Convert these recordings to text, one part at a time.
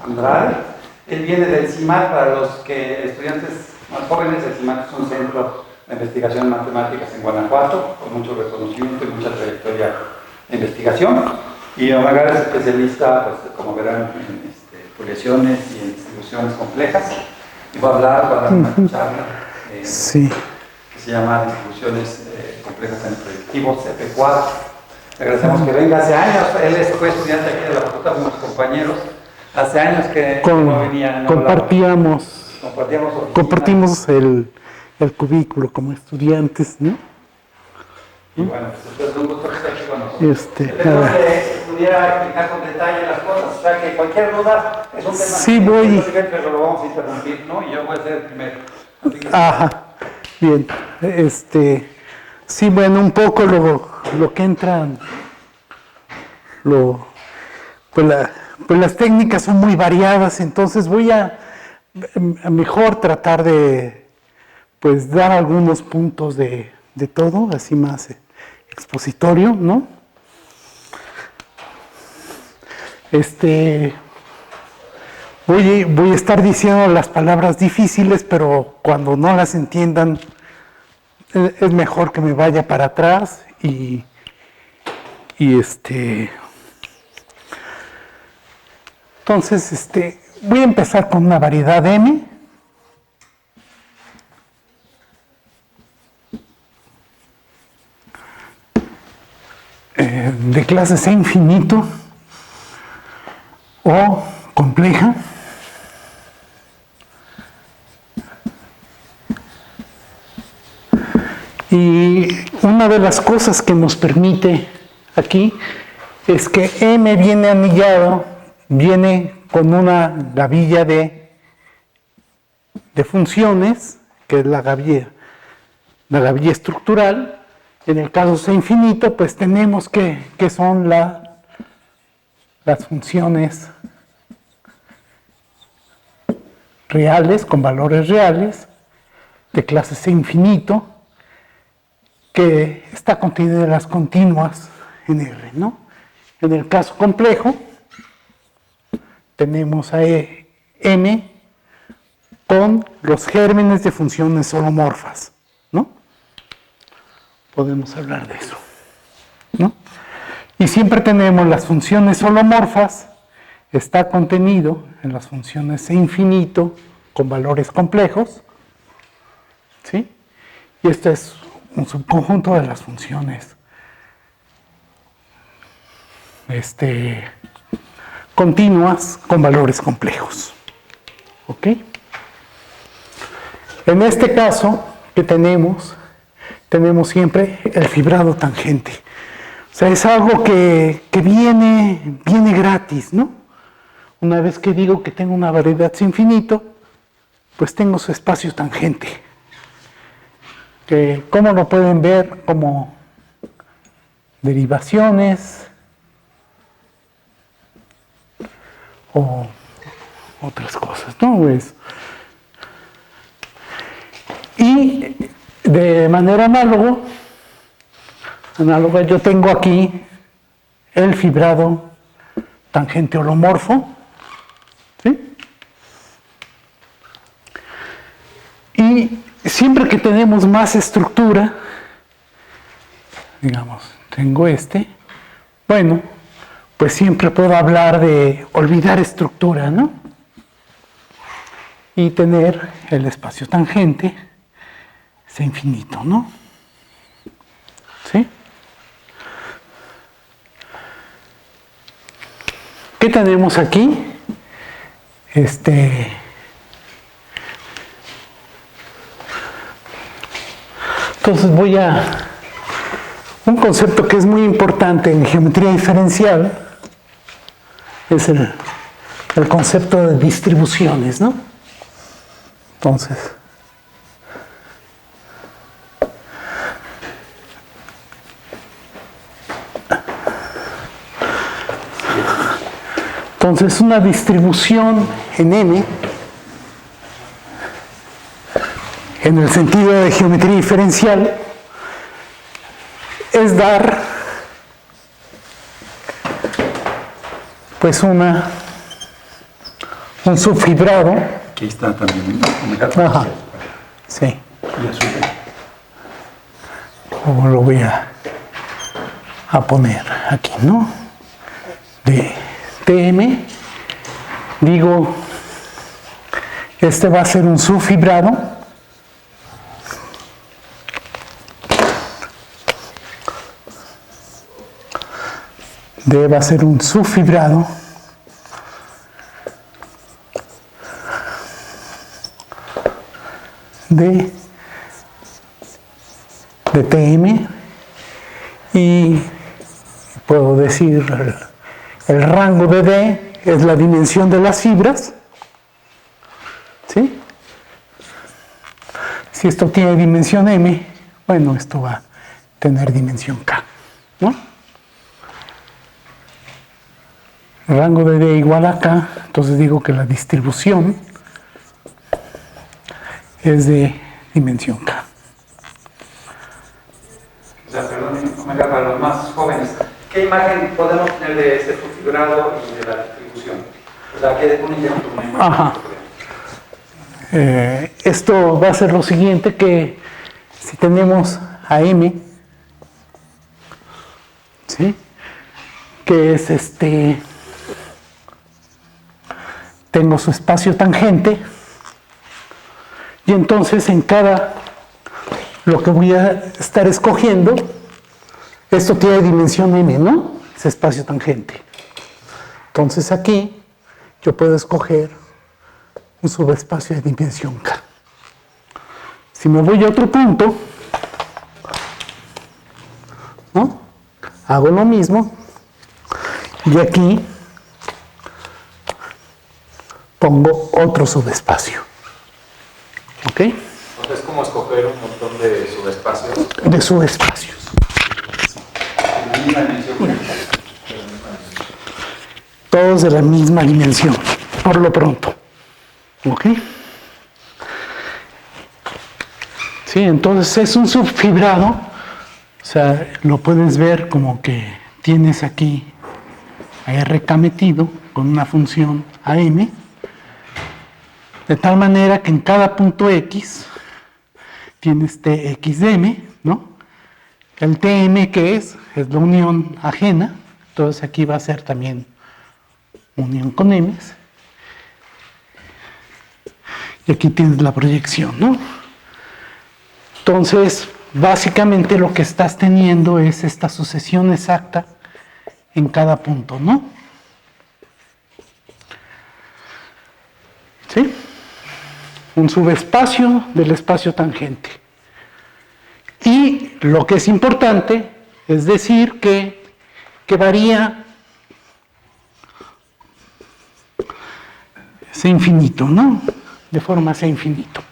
Andrade. Él viene del CIMAC. Para los estudiantes más jóvenes, el CIMAC es un centro de investigación en matemáticas en Guanajuato, con mucho reconocimiento y mucha trayectoria de investigación. Y Omar es especialista, pues, como verán, en foliaciones y en distribuciones complejas. Y va a dar una charla sí, que se llama Distribuciones complejas en proyectivos, CP4. Le agradecemos que venga. Hace años, él fue estudiante aquí de la facultad con sus compañeros. Hace años que no venía. No compartimos el cubículo como estudiantes, ¿no? Y bueno, pues es un gusto que esté aquí con nosotros. Tenemos que estudiar, explicar con detalle las cosas, o sea que cualquier duda es un tema sí, voy. Pero lo vamos a interrumpir, ¿no? Y yo voy a ser el primero. Ajá, bien. Sí, bueno, un poco lo que entran, pues las técnicas son muy variadas, entonces voy a mejor tratar de, pues, dar algunos puntos de todo, así más expositorio, ¿no? Voy a estar diciendo las palabras difíciles, pero cuando no las entiendan, es mejor que me vaya para atrás y entonces, voy a empezar con una variedad M. De clase C infinito o compleja. Y una de las cosas que nos permite aquí es que M viene anillado, viene con una gavilla de funciones, que es la gavilla estructural. En el caso C infinito, pues tenemos que son las funciones reales, con valores reales, de clase C infinito, que está contenida en las continuas en R, ¿no? En el caso complejo, tenemos a M con los gérmenes de funciones holomorfas, ¿no? Podemos hablar de eso, ¿no? Y siempre tenemos las funciones holomorfas, está contenido en las funciones C infinito con valores complejos, ¿sí? Y este es un subconjunto de las funciones continuas con valores complejos, ¿ok? En este caso que tenemos siempre el fibrado tangente. O sea, es algo que viene gratis, ¿no? Una vez que digo que tengo una variedad sin infinito, pues tengo su espacio tangente. Que, ¿cómo lo pueden ver? Como derivaciones o otras cosas, ¿no? Pues, y de manera análoga, yo tengo aquí el fibrado tangente holomorfo, ¿sí? Y siempre que tenemos más estructura, digamos, tengo bueno, pues siempre puedo hablar de olvidar estructura, ¿no? Y tener el espacio tangente C infinito, ¿no? ¿Sí? ¿Qué tenemos aquí? Entonces voy a... Un concepto que es muy importante en geometría diferencial es el concepto de distribuciones, ¿no? Entonces una distribución en M, en el sentido de geometría diferencial, es dar pues una un subfibrado. Aquí está también. Ajá, sí. Y azul. Luego lo voy a poner aquí, ¿no? De TM, digo, este va a ser un subfibrado. D va a ser un subfibrado de TM, y puedo decir el rango de D es la dimensión de las fibras, ¿sí? Si esto tiene dimensión M, bueno, esto va a tener dimensión K, ¿no? El rango de D igual a K, entonces digo que la distribución es de dimensión K. O sea, perdón, Omega, para los más jóvenes, ¿qué imagen podemos tener de este subfibrado y de la distribución? O sea, ¿qué un ejemplo? Ajá. Esto va a ser lo siguiente, que si tenemos a M, ¿sí? Que es tengo su espacio tangente, y entonces en cada, lo que voy a estar escogiendo, esto tiene dimensión M, ¿no? Ese espacio tangente. Entonces aquí yo puedo escoger un subespacio de dimensión K. Si me voy a otro punto, ¿no? Hago lo mismo, y aquí pongo otro subespacio. ¿Ok? Es como escoger un montón de subespacios. De subespacios. Todos de la misma dimensión, por lo pronto. ¿Ok? Sí, entonces es un subfibrado, o sea, lo puedes ver como que tienes aquí a RK metido con una función AM, de tal manera que en cada punto X tienes TXDM, ¿no? El TM, que es la unión ajena, entonces aquí va a ser también unión con M's. Y aquí tienes la proyección, ¿no? Entonces, básicamente lo que estás teniendo es esta sucesión exacta en cada punto, ¿no? ¿Sí? Un subespacio del espacio tangente. Y lo que es importante es decir que varía C infinito, ¿no? De forma C infinito.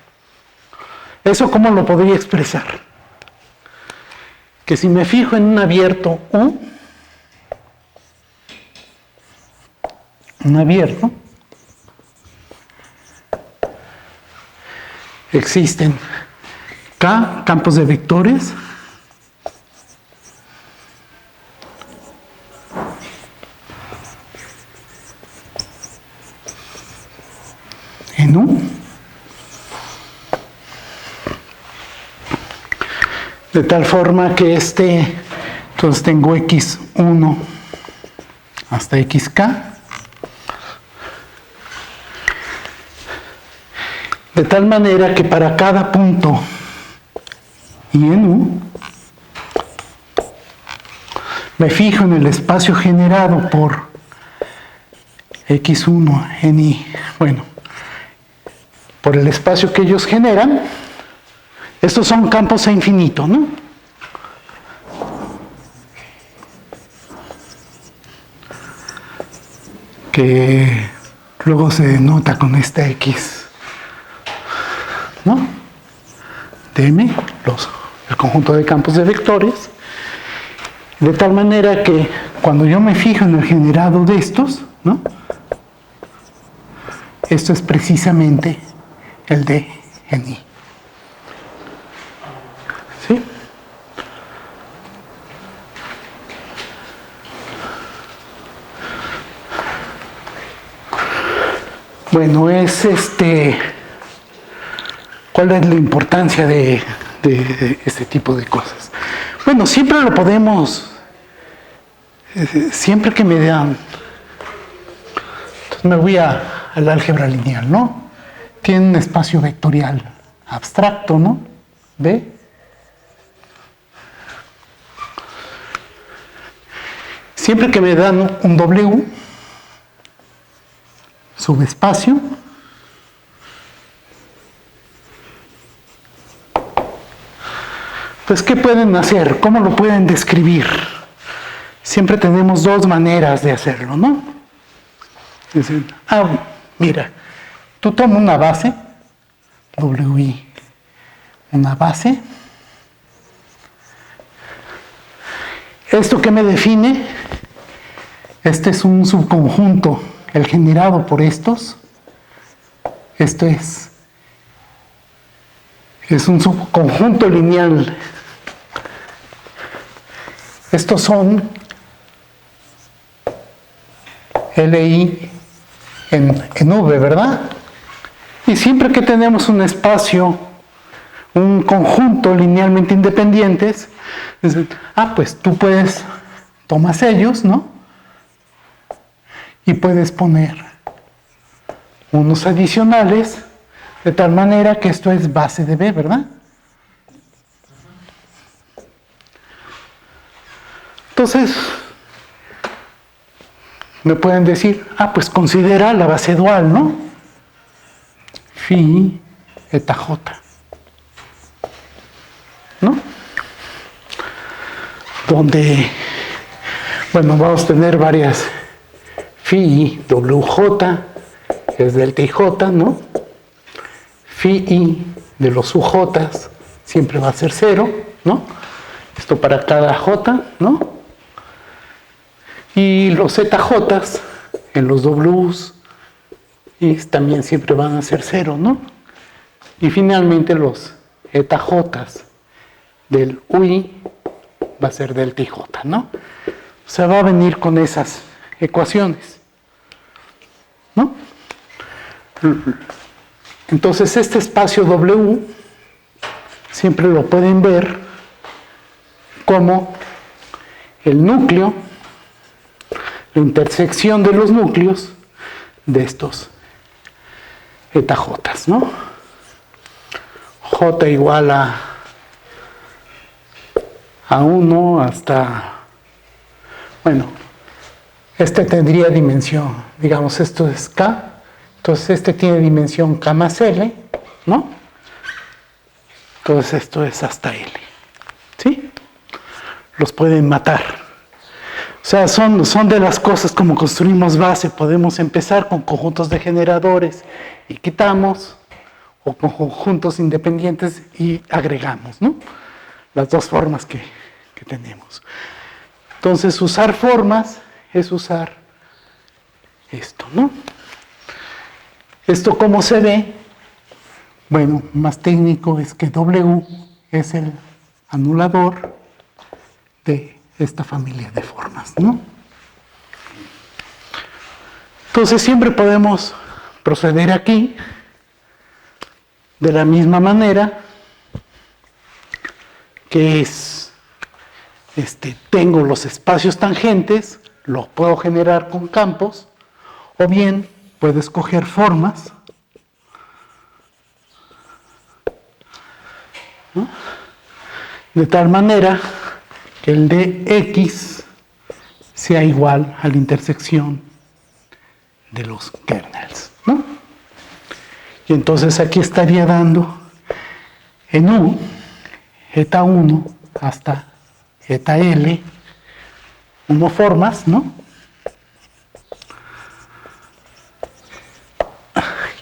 ¿Eso cómo lo podría expresar? Que si me fijo en un abierto U, un abierto, existen K campos de vectores en U, de tal forma que entonces tengo x1 hasta xk, de tal manera que para cada punto y en U me fijo en el espacio generado por x1 en i, bueno, por el espacio que ellos generan. Estos son campos a infinito, ¿no? Que luego se denota con esta X, ¿no? Dm, el conjunto de campos de vectores, de tal manera que cuando yo me fijo en el generado de estos, ¿no? Esto es precisamente el D en I. ¿Sí? Bueno, es ¿cuál es la importancia de este tipo de cosas? Bueno, siempre lo podemos, siempre que me dan, entonces me voy al álgebra lineal, ¿no? Tiene un espacio vectorial abstracto, ¿no? ¿Ve? Siempre que me dan un W, subespacio, pues ¿qué pueden hacer? ¿Cómo lo pueden describir? Siempre tenemos dos maneras de hacerlo, ¿no? Es decir, mira, tú tomas una base, WI, una base. ¿Esto qué me define? Este es un subconjunto, el generado por estos. Esto es un subconjunto lineal. Estos son LI en V, ¿verdad? Y siempre que tenemos un espacio, un conjunto linealmente independientes, pues tú puedes, tomas ellos, ¿no? Y puedes poner unos adicionales, de tal manera que esto es base de B, ¿verdad? Entonces, me pueden decir, pues considera la base dual, ¿no? Phi eta J, ¿no? Donde, bueno, vamos a tener varias phi WJ, es delta y J, ¿no? Phi I de los UJs siempre va a ser 0, ¿no? Esto para cada J, ¿no? Y los ZJs en los Ws también siempre van a ser 0, ¿no? Y finalmente los EJs del UI va a ser delta y J, ¿no? O sea, va a venir con esas ecuaciones, ¿no? Entonces este espacio W siempre lo pueden ver como el núcleo, la intersección de los núcleos de estos EJs, ¿no? J igual a 1 hasta, bueno, este tendría dimensión, digamos, esto es K, entonces este tiene dimensión K más L, ¿no? Entonces esto es hasta L, ¿sí? Los pueden matar. O sea, son de las cosas como construimos base. Podemos empezar con conjuntos de generadores y quitamos, o con conjuntos independientes y agregamos, ¿no? Las dos formas que tenemos. Entonces, usar formas es usar esto, ¿no? ¿Esto cómo se ve? Bueno, más técnico es que W es el anulador de esta familia de formas, ¿no? Entonces siempre podemos proceder aquí de la misma manera, que es, tengo los espacios tangentes, los puedo generar con campos, o bien puedo escoger formas, ¿no? De tal manera que el de X sea igual a la intersección de los kernels, ¿no? Y entonces aquí estaría dando en U, eta 1 hasta eta L, formas, ¿no?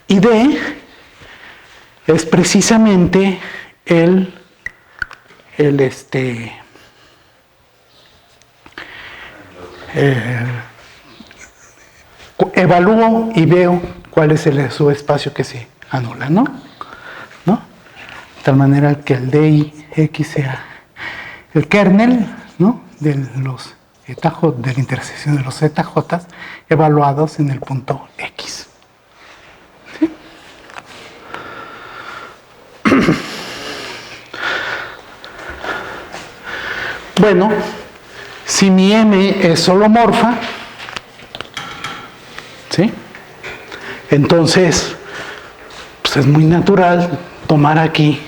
Y D es precisamente evalúo y veo cuál es el subespacio que se anula, ¿no? De tal manera que el DIX sea el kernel, ¿no? De los de la intersección de los ZJ evaluados en el punto X, Bueno, si mi M es holomorfa, ¿sí? Entonces, pues es muy natural tomar aquí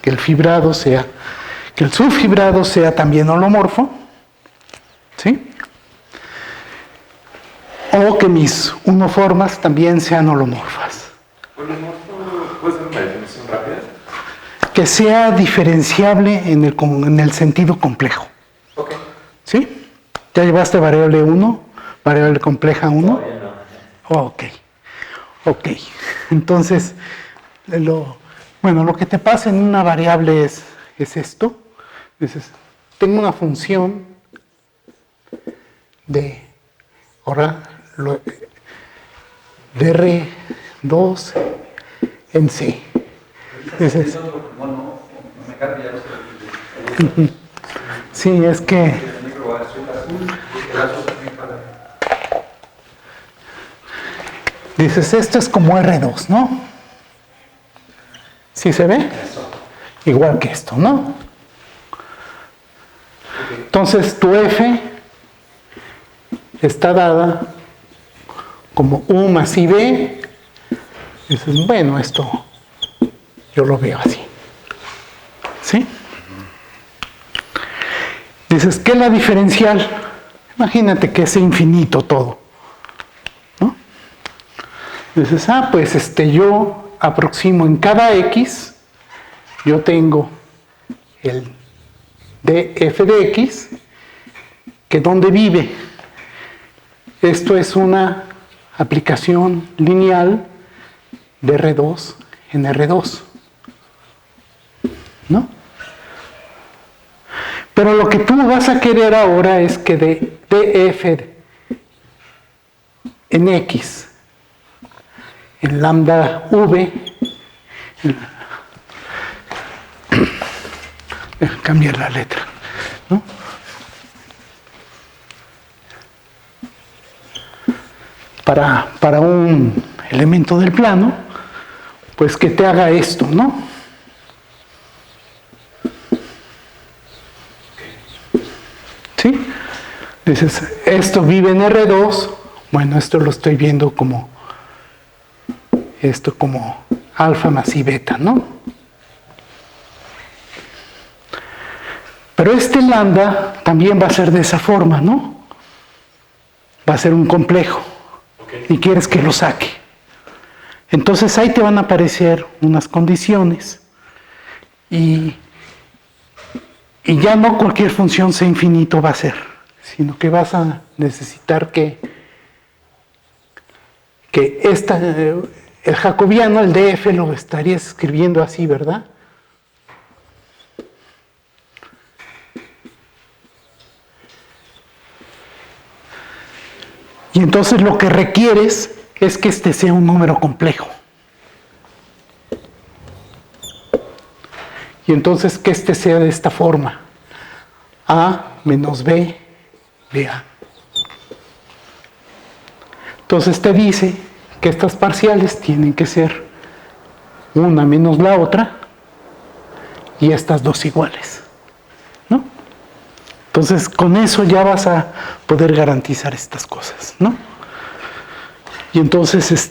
que el fibrado sea, que el subfibrado sea también holomorfo, ¿sí? O que mis unoformas también sean holomorfas. ¿Holomorfo puede ser una definición rápida? Que sea diferenciable en el sentido complejo. Ok. ¿Sí? ¿Ya llevaste variable 1? ¿Variable compleja 1? Todavía no. Ok. Ok. Entonces, lo que te pasa en una variable es esto. Tengo una función de, de R2 en C. Sí, es que dices, esto es como R2, ¿no? ¿Sí se ve? Igual que esto, ¿no? Entonces tu F está dada como U más IB. Dices, bueno, esto yo lo veo así. ¿Sí? Dices, ¿qué es la diferencial? Imagínate que es infinito todo, ¿no? Dices, pues yo aproximo en cada X, yo tengo el df de X, que ¿dónde vive? Esto es una aplicación lineal de R2 en R2, ¿no? Pero lo que tú vas a querer ahora es que de df en X, en lambda v, cambiar la letra, ¿no? Para un elemento del plano, pues que te haga esto, ¿no? ¿Sí? Dices, esto vive en R2, bueno, esto lo estoy viendo como, esto como alfa más i beta, ¿no? Pero este lambda también va a ser de esa forma, ¿no? Va a ser un complejo. Y quieres que lo saque. Entonces ahí te van a aparecer unas condiciones y ya no cualquier función C infinito va a ser, sino que vas a necesitar que el jacobiano, el df, lo estarías escribiendo así, ¿verdad? Y entonces lo que requieres es que este sea un número complejo. Y entonces que este sea de esta forma. A menos B de A. Entonces te dice que estas parciales tienen que ser una menos la otra y estas dos iguales, ¿no? Entonces con eso ya vas a poder garantizar estas cosas, ¿no? Y entonces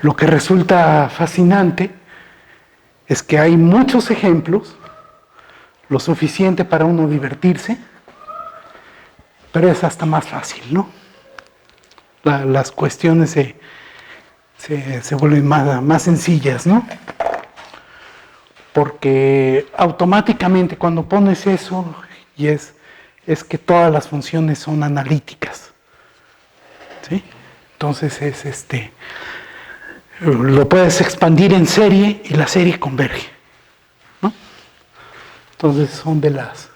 lo que resulta fascinante es que hay muchos ejemplos, lo suficiente para uno divertirse, pero es hasta más fácil, ¿no? Las cuestiones se vuelven más sencillas, ¿no? Porque automáticamente cuando pones eso, y es que todas las funciones son analíticas, ¿sí? Entonces lo puedes expandir en serie y la serie converge, ¿no? Entonces son de las,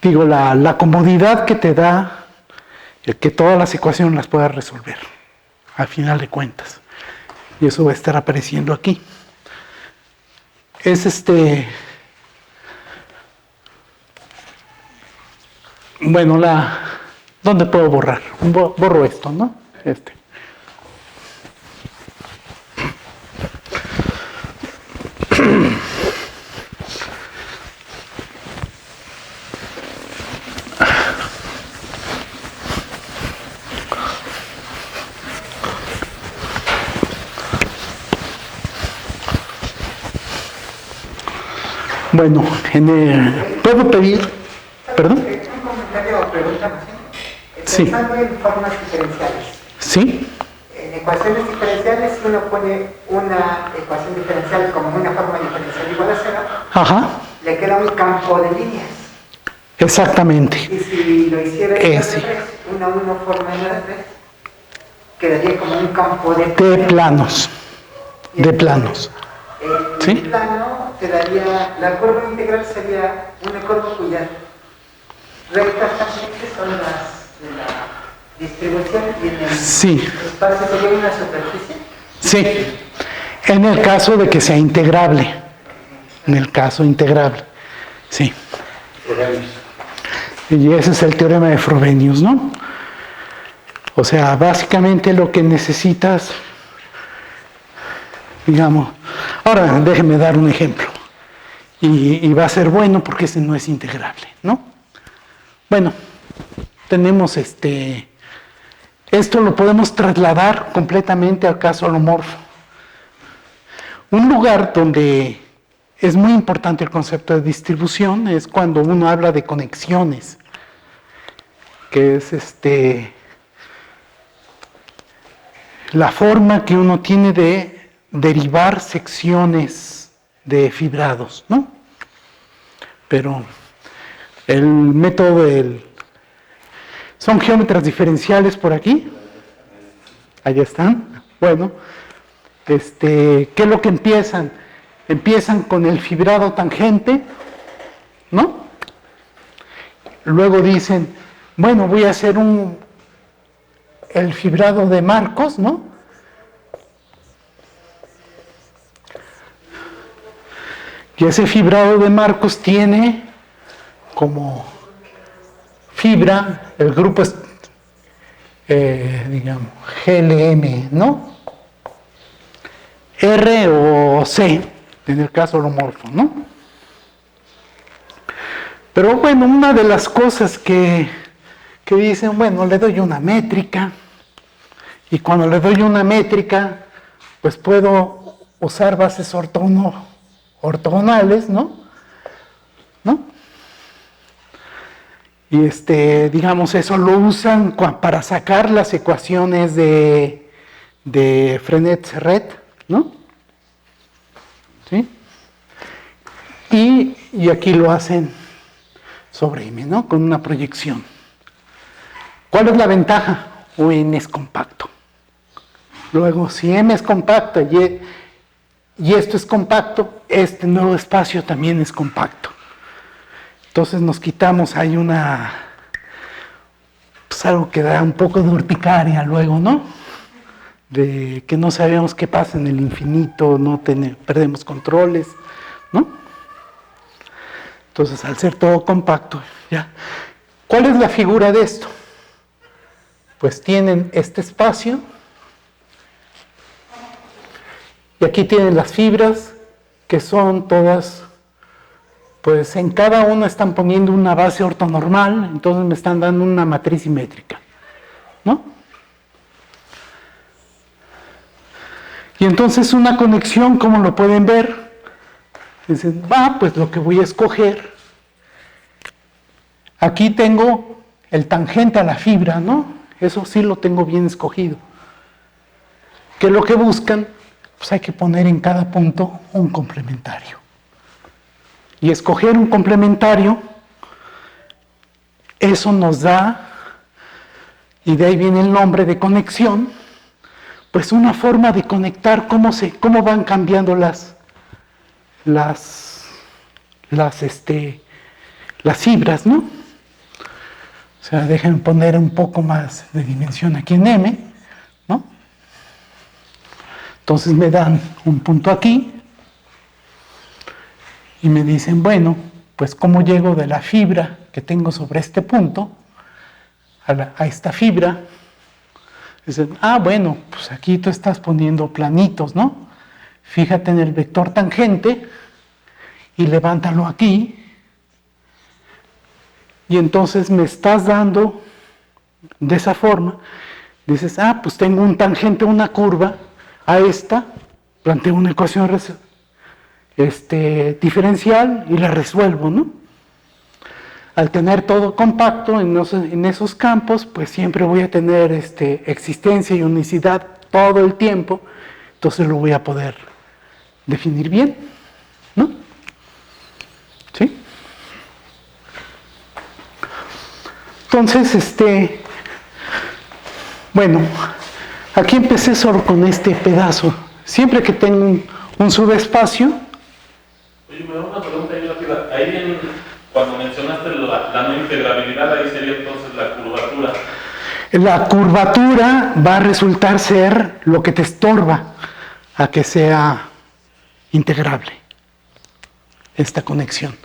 la comodidad que te da el que todas las ecuaciones las puedas resolver, al final de cuentas. Y eso va a estar apareciendo aquí. Es bueno, ¿dónde puedo borrar? Borro esto, ¿no? Bueno, ¿puedo pedir? ¿Perdón? Un comentario o pregunta más bien. Sí. Pensando en formas diferenciales. Sí, En ecuaciones diferenciales, si uno pone una ecuación diferencial como una forma diferencial igual a cero, ajá, le queda un campo de líneas. exactamente. Y si lo hiciera Ese. una forma n de 3, quedaría como un campo de De planos, de planos. El ¿Sí? plano te daría, la curva integral sería una curva cuya rectas tangentes son las de la distribución y en el Sí. espacio sería una superficie. Sí, en el caso de que sea integrable. En el caso integrable. Sí. Y ese es el teorema de Frobenius, ¿no? O sea, básicamente lo que necesitas, digamos, ahora déjeme dar un ejemplo. Y va a ser bueno porque ese no es integrable, ¿no? Bueno, tenemos esto lo podemos trasladar completamente al caso holomorfo. Un lugar donde es muy importante el concepto de distribución es cuando uno habla de conexiones, que es la forma que uno tiene de derivar secciones de fibrados, ¿no? Pero el método ¿son geómetras diferenciales por aquí? Allá están. Bueno, ¿qué es lo que empiezan? Empiezan con el fibrado tangente, ¿no? Luego dicen, bueno, voy a hacer el fibrado de Marcos, ¿no? Y ese fibrado de Marcos tiene como fibra, el grupo es, digamos, GLM, ¿no? R o C, en el caso holomorfo, ¿no? Pero bueno, una de las cosas que dicen, bueno, le doy una métrica, y cuando le doy una métrica, pues puedo usar bases ortogonales, ¿no? Y digamos, eso lo usan para sacar las ecuaciones de Frenet-Serret, ¿no? ¿Sí? Y aquí lo hacen sobre M, ¿no? Con una proyección. ¿Cuál es la ventaja? O N es compacto. Luego, si M es compacta y esto es compacto, este nuevo espacio también es compacto. Entonces nos quitamos ahí pues algo que da un poco de urticaria luego, ¿no? De que no sabemos qué pasa en el infinito, perdemos controles, ¿no? Entonces, al ser todo compacto, ya. ¿Cuál es la figura de esto? Pues tienen este espacio y aquí tienen las fibras que son todas, pues en cada una están poniendo una base ortonormal, entonces me están dando una matriz simétrica, ¿no? Y entonces una conexión, como lo pueden ver, dicen, pues lo que voy a escoger, aquí tengo el tangente a la fibra, ¿no? Eso sí lo tengo bien escogido. ¿Qué es lo que buscan? Pues hay que poner en cada punto un complementario. Y escoger un complementario, eso nos da, y de ahí viene el nombre de conexión, pues una forma de conectar cómo van cambiando las fibras, ¿no? O sea, déjenme poner un poco más de dimensión aquí en M, ¿no? Entonces me dan un punto aquí y me dicen, bueno, pues cómo llego de la fibra que tengo sobre este punto a esta fibra. Dicen, bueno, pues aquí tú estás poniendo planitos, ¿no? Fíjate en el vector tangente y levántalo aquí. Y entonces me estás dando de esa forma. Dices, pues tengo un tangente, una curva a esta, planteo una ecuación diferencial y la resuelvo, ¿no? Al tener todo compacto en esos campos, pues siempre voy a tener existencia y unicidad todo el tiempo, entonces lo voy a poder definir bien, ¿no? ¿Sí? Entonces, bueno, aquí empecé solo con este pedazo. Siempre que tengo un subespacio. Oye, me da una pregunta ahí rápida. Ahí cuando mencionaste la no integrabilidad, ahí sería entonces la curvatura. La curvatura va a resultar ser lo que te estorba a que sea integrable esta conexión.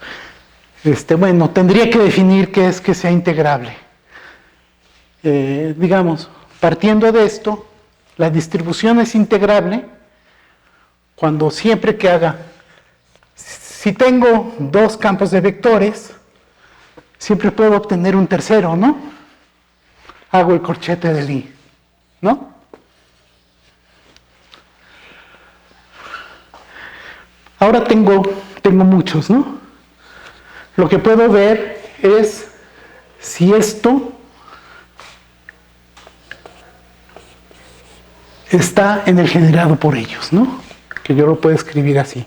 Bueno, tendría que definir qué es que sea integrable. Digamos, partiendo de esto, la distribución es integrable cuando siempre que haga, si tengo dos campos de vectores, siempre puedo obtener un tercero, ¿no? Hago el corchete de Lie, ¿no? Ahora tengo muchos, ¿no? Lo que puedo ver es si esto está en el generado por ellos, ¿no? Que yo lo puedo escribir así.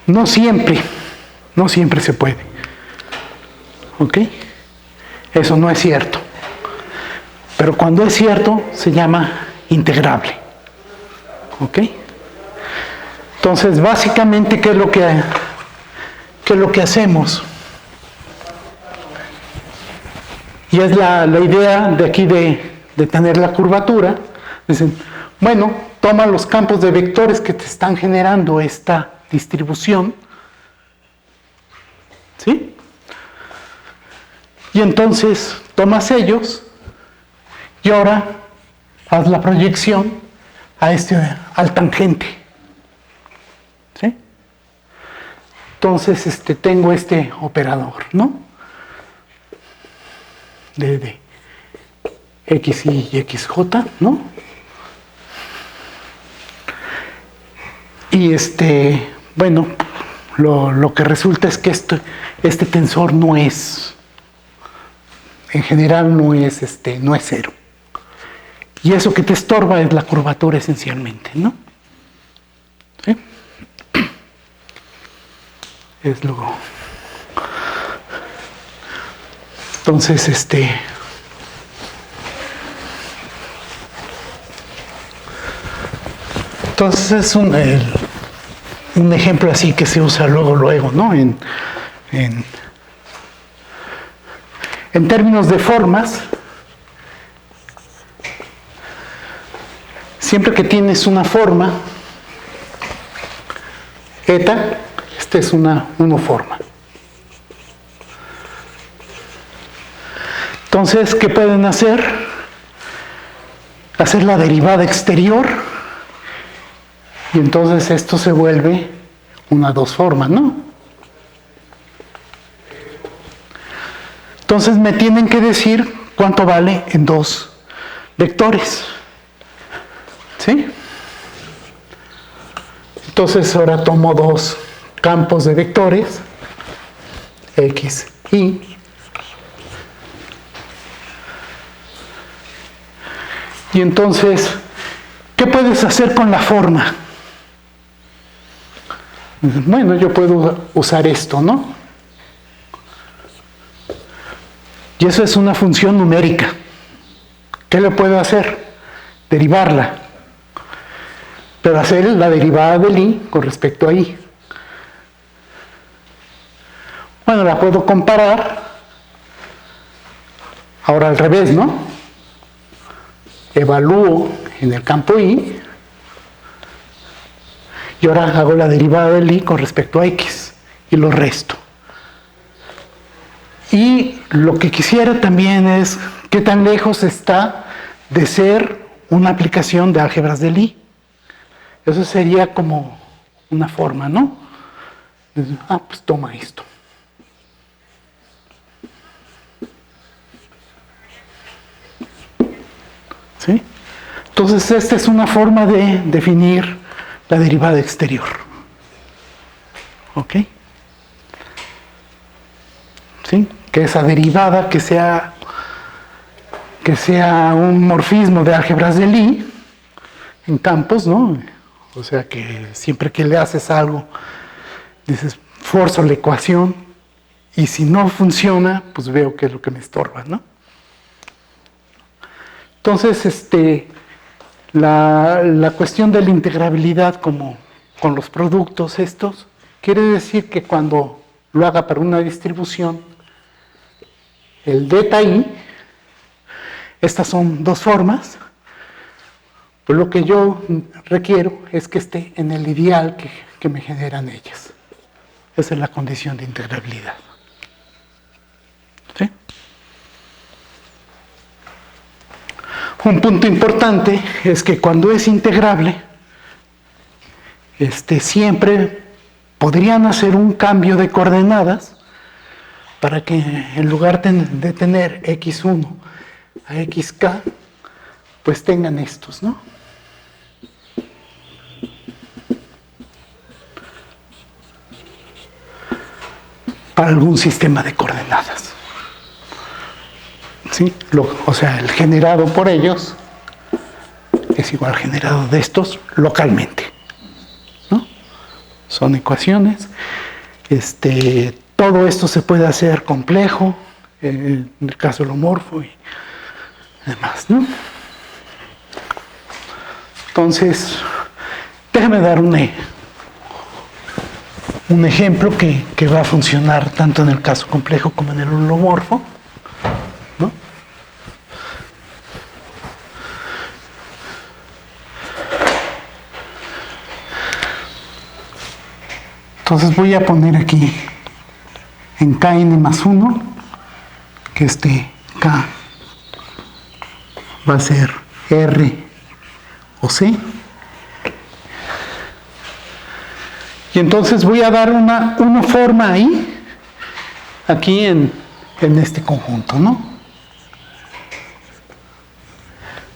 No siempre se puede. ¿Ok? Eso no es cierto. Pero cuando es cierto, se llama integrable. ¿Ok? Entonces, básicamente, ¿qué es lo que hacemos? Y es la idea de aquí de tener la curvatura. Dicen, bueno, toma los campos de vectores que te están generando esta distribución, ¿sí? Y entonces tomas ellos y ahora haz la proyección al tangente, ¿sí? Entonces tengo este operador, ¿no? De X y XJ, ¿no? Y bueno, lo que resulta es que este tensor no es, en general no es cero. Y eso que te estorba es la curvatura esencialmente, ¿no? ¿Sí? Es luego. Entonces, entonces es un ejemplo así que se usa luego, ¿no? En términos de formas, siempre que tienes una forma, eta, esta es una forma. Entonces, ¿qué pueden hacer? Hacer la derivada exterior. Y entonces esto se vuelve una dos formas, ¿no? Entonces me tienen que decir cuánto vale en dos vectores. ¿Sí? Entonces ahora tomo dos campos de vectores, X, Y. Y entonces, ¿qué puedes hacer con la forma? Bueno, yo puedo usar esto, ¿no? Y eso es una función numérica. ¿Qué le puedo hacer? Derivarla. Pero hacer la derivada del I con respecto a I. Bueno, la puedo comparar. Ahora al revés, ¿no? Evalúo en el campo I. Y ahora hago la derivada del I con respecto a X. Y lo resto. Y lo que quisiera también es qué tan lejos está de ser una aplicación de álgebras de Lie. Eso sería como una forma, ¿no? Pues toma esto. ¿Sí? Entonces, esta es una forma de definir la derivada exterior. ¿Ok? ¿Sí? Que esa derivada que sea un morfismo de álgebras de Lie en campos, ¿no? O sea que siempre que le haces algo, dices, forzo la ecuación y si no funciona, pues veo qué es lo que me estorba, ¿no? Entonces, la cuestión de la integrabilidad como con los productos estos, quiere decir que cuando lo haga para una distribución, el delta i, estas son dos formas, pues lo que yo requiero es que esté en el ideal que me generan ellas. Esa es la condición de integrabilidad. ¿Sí? Un punto importante es que cuando es integrable, siempre podrían hacer un cambio de coordenadas para que en lugar de tener x1 a xk, pues tengan estos, ¿no? Para algún sistema de coordenadas. ¿Sí? O sea, el generado por ellos es igual al generado de estos localmente, ¿no? Son ecuaciones. Todo esto se puede hacer complejo, en el caso holomorfo y demás, ¿no? Entonces, déjame dar un ejemplo que va a funcionar tanto en el caso complejo como en el holomorfo, ¿no? Entonces voy a poner aquí en Kn más 1 que K va a ser R o C. Y entonces voy a dar una forma ahí, aquí en este conjunto, ¿no?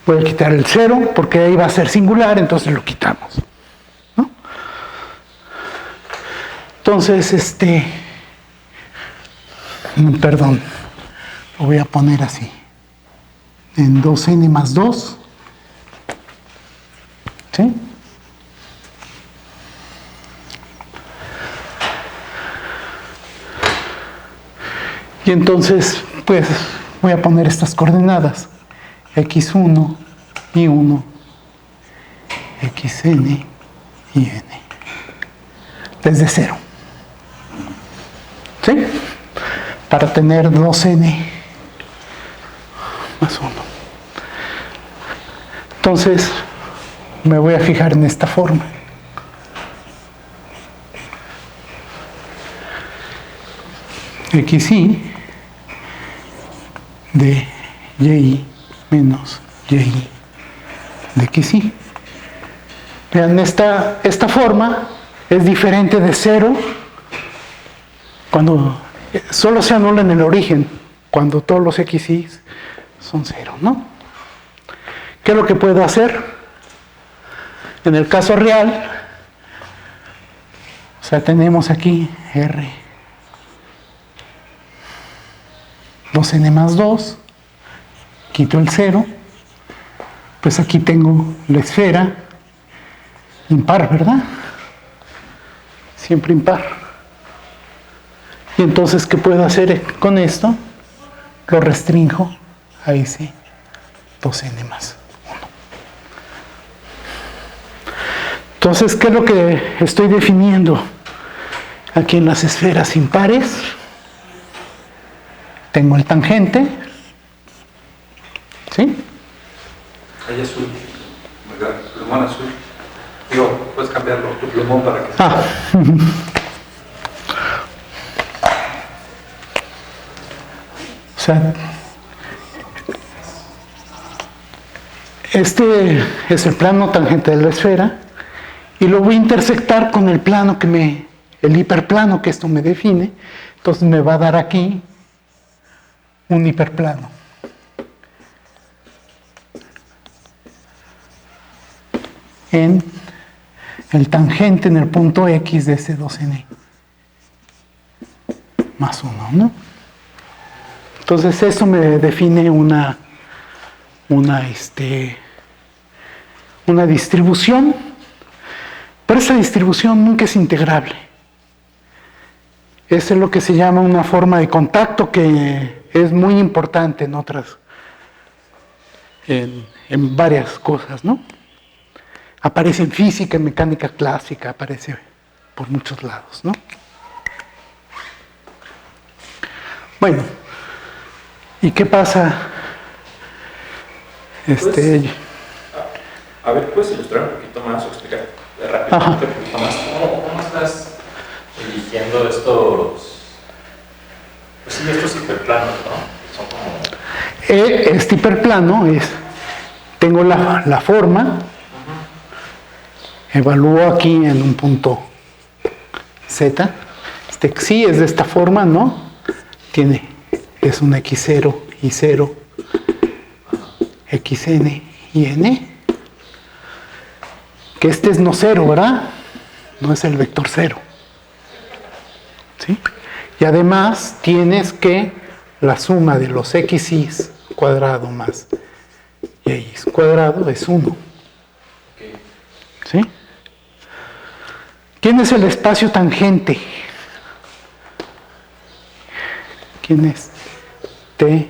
Voy a quitar el 0 porque ahí va a ser singular, entonces lo quitamos, ¿no? Entonces, perdón, lo voy a poner así, en 2n más 2, ¿sí? Y entonces, pues, voy a poner estas coordenadas, x1, y1, xn y n, desde 0. ¿Sí? Para tener 2n más 1. Entonces, me voy a fijar en esta forma. xi de y menos y de xi. Vean, esta forma es diferente de 0 cuando solo se anula en el origen, cuando todos los xi son 0, ¿no? ¿Qué es lo que puedo hacer? En el caso real, o sea, tenemos aquí R 2n más 2, quito el 0, pues aquí tengo la esfera impar, ¿verdad? Siempre impar. Y entonces, ¿qué puedo hacer con esto? Lo restringo a ese 2n más 1. Entonces, ¿qué es lo que estoy definiendo aquí en las esferas impares? Tengo el tangente, ¿sí? Ahí es azul, ¿verdad? Plumón azul. Digo, puedes cambiarlo, tu plumón para que... O sea, este es el plano tangente de la esfera y lo voy a intersectar con el plano el hiperplano que esto me define. Entonces me va a dar aquí un hiperplano. en el tangente en el punto X de ese 2n más 1, ¿no? Entonces eso me define una distribución, pero esa distribución nunca es integrable. Esa es lo que se llama una forma de contacto que es muy importante en otras, en varias cosas, ¿no? Aparece en física, en mecánica clásica, aparece por muchos lados, ¿no? Bueno, ¿y qué pasa? A ver, ¿puedes ilustrar un poquito más o explicar rápidamente un poquito más cómo estás eligiendo estos, pues sí, estos hiperplanos, ¿no? Son como... Este hiperplano es, tengo la forma, evalúo aquí en un punto Z, xi es de esta forma, ¿no? Es un x0 y 0, xn y n, que este es no cero, ¿verdad? No es el vector cero, ¿sí? Y además tienes que la suma de los xi cuadrado más y cuadrado es 1, ¿sí? ¿Quién es el espacio tangente? ¿Quién es? T,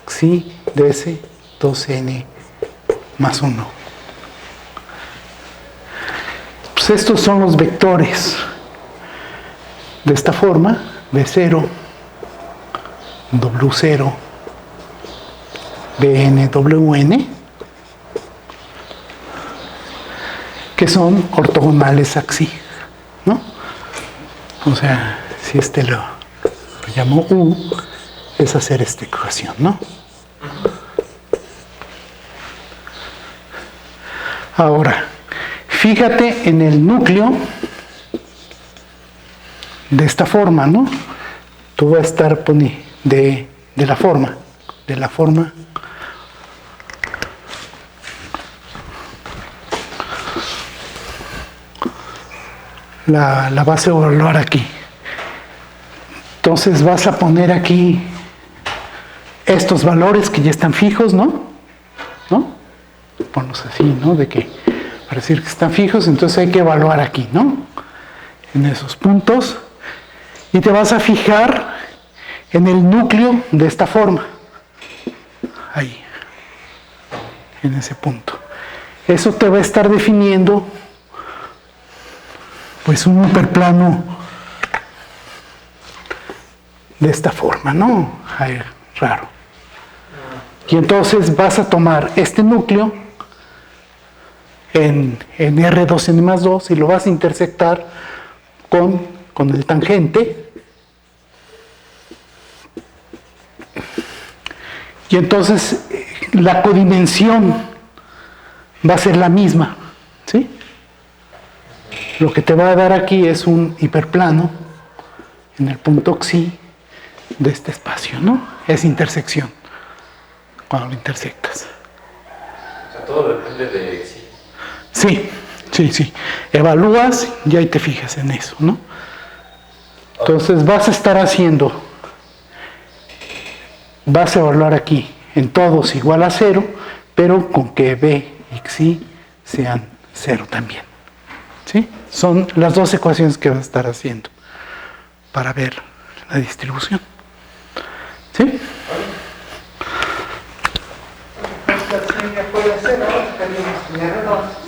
xi, ds, 2n más 1. Pues estos son los vectores. De esta forma, B0, W0, Bn, Wn, que son ortogonales a xi, ¿no? O sea, si este lo llamo U, es hacer esta ecuación, ¿no? Ahora, fíjate en el núcleo de esta forma, ¿no? Tú vas a estar poniendo de la forma, la vas a evaluar aquí. Entonces vas a poner aquí estos valores que ya están fijos, ¿no? Ponlos así, ¿no? De que para decir que están fijos, entonces hay que evaluar aquí, ¿no? En esos puntos. Y te vas a fijar en el núcleo de esta forma. Ahí. En ese punto. Eso te va a estar definiendo pues un hiperplano de esta forma, ¿no? Ahí, raro. Y entonces vas a tomar este núcleo en R2n más 2 y lo vas a intersectar con el tangente. Y entonces la codimensión va a ser la misma, ¿sí? Lo que te va a dar aquí es un hiperplano en el punto xi de este espacio, ¿no? Es intersección cuando lo intersectas. O sea, todo depende de xi. Sí. Evalúas y ahí te fijas en eso, ¿no? Entonces vas a estar vas a evaluar aquí en todos igual a 0, pero con que b y xi sean 0 también, ¿sí? Son las dos ecuaciones que vas a estar haciendo para ver la distribución, ¿sí?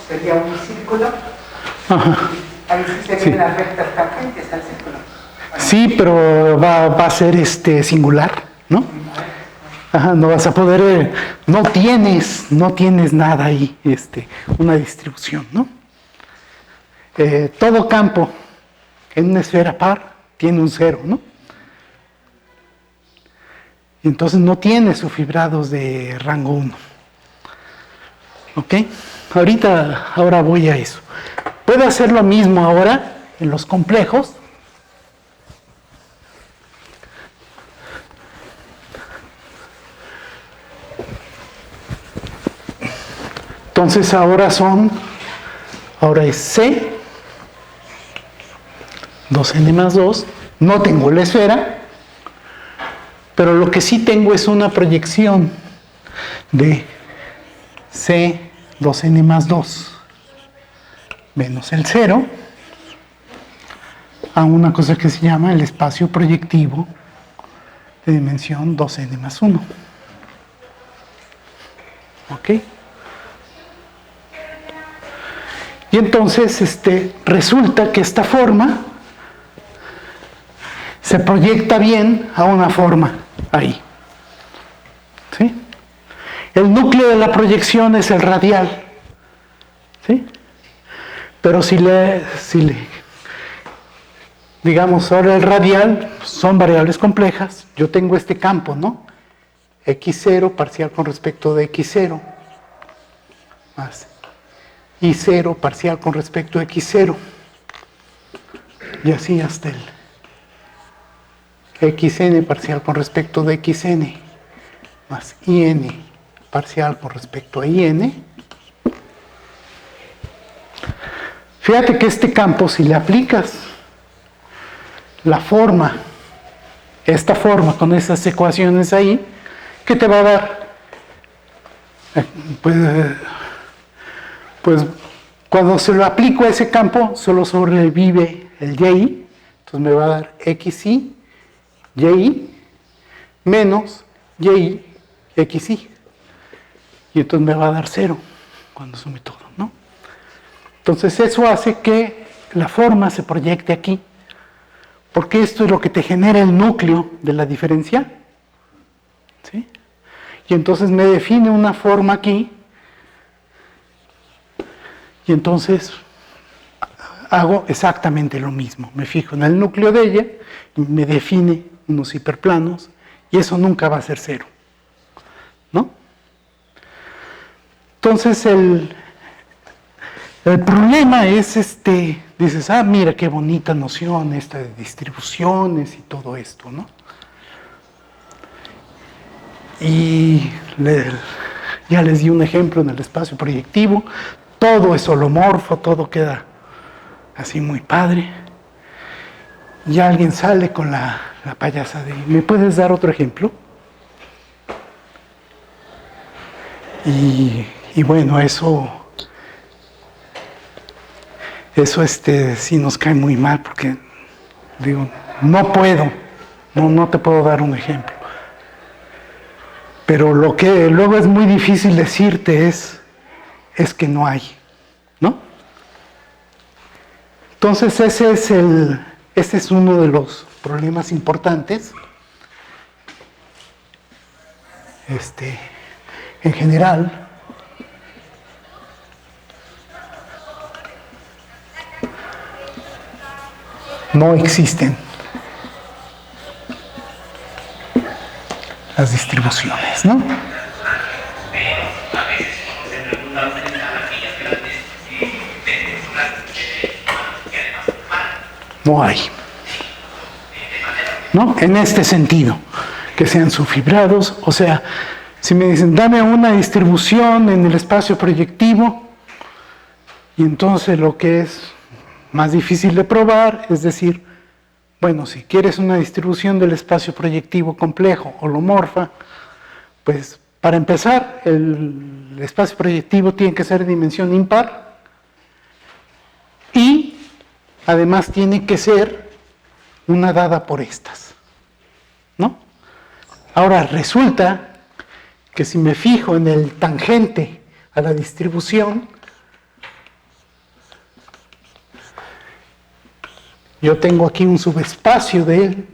Sería un círculo. Ajá. Ahí sí se ven las rectas tangentes al círculo. Sí, pero va a ser singular, ¿no? Ajá, no vas a poder, no tienes nada ahí, una distribución, ¿no? Todo campo en una esfera par tiene un 0, ¿no? Y entonces no tiene subfibrados de rango 1. ¿Ok? Ahora voy a eso. Puedo hacer lo mismo ahora en los complejos. Entonces ahora son Ahora es C, 2n más 2. No tengo la esfera, pero lo que sí tengo es una proyección de C, 2n más 2 menos el 0 a una cosa que se llama el espacio proyectivo de dimensión 2n más 1. ¿Ok? Y entonces resulta que esta forma se proyecta bien a una forma ahí. ¿Sí? El núcleo de la proyección es el radial. ¿Sí? Pero si digamos, ahora el radial son variables complejas. Yo tengo este campo, ¿no? X0 parcial con respecto de X0 más Y0 parcial con respecto a X0 y así hasta el XN parcial con respecto de XN más IN parcial con respecto a IN. Fíjate que este campo, si le aplicas la forma, esta forma con esas ecuaciones ahí, ¿qué te va a dar? Pues cuando se lo aplico a ese campo, solo sobrevive el YI, entonces me va a dar XI, YI, menos YI, XI. Y entonces me va a dar 0 cuando sume todo, ¿no? Entonces eso hace que la forma se proyecte aquí, porque esto es lo que te genera el núcleo de la diferencial. ¿Sí? Y entonces me define una forma aquí, y entonces hago exactamente lo mismo. Me fijo en el núcleo de ella, y me define unos hiperplanos, y eso nunca va a ser 0. ¿No? Entonces el problema es dices, mira qué bonita noción esta de distribuciones y todo esto, ¿no? Y ya les di un ejemplo en el espacio proyectivo, todo es holomorfo, todo queda así muy padre. Y alguien sale con la payasa de, ¿me puedes dar otro ejemplo? Y bueno, eso sí nos cae muy mal, porque digo, no puedo, no te puedo dar un ejemplo. Pero lo que luego es muy difícil decirte es que no hay, ¿no? Entonces ese es uno de los problemas importantes. En general, no existen las distribuciones, ¿no? No hay, ¿no? En este sentido, que sean subfibrados, o sea, si me dicen, dame una distribución en el espacio proyectivo, y entonces lo que es más difícil de probar es decir, bueno, si quieres una distribución del espacio proyectivo complejo, holomorfa, pues para empezar, el espacio proyectivo tiene que ser de dimensión impar y además tiene que ser una dada por estas, ¿no? Ahora resulta que si me fijo en el tangente a la distribución, yo tengo aquí un subespacio de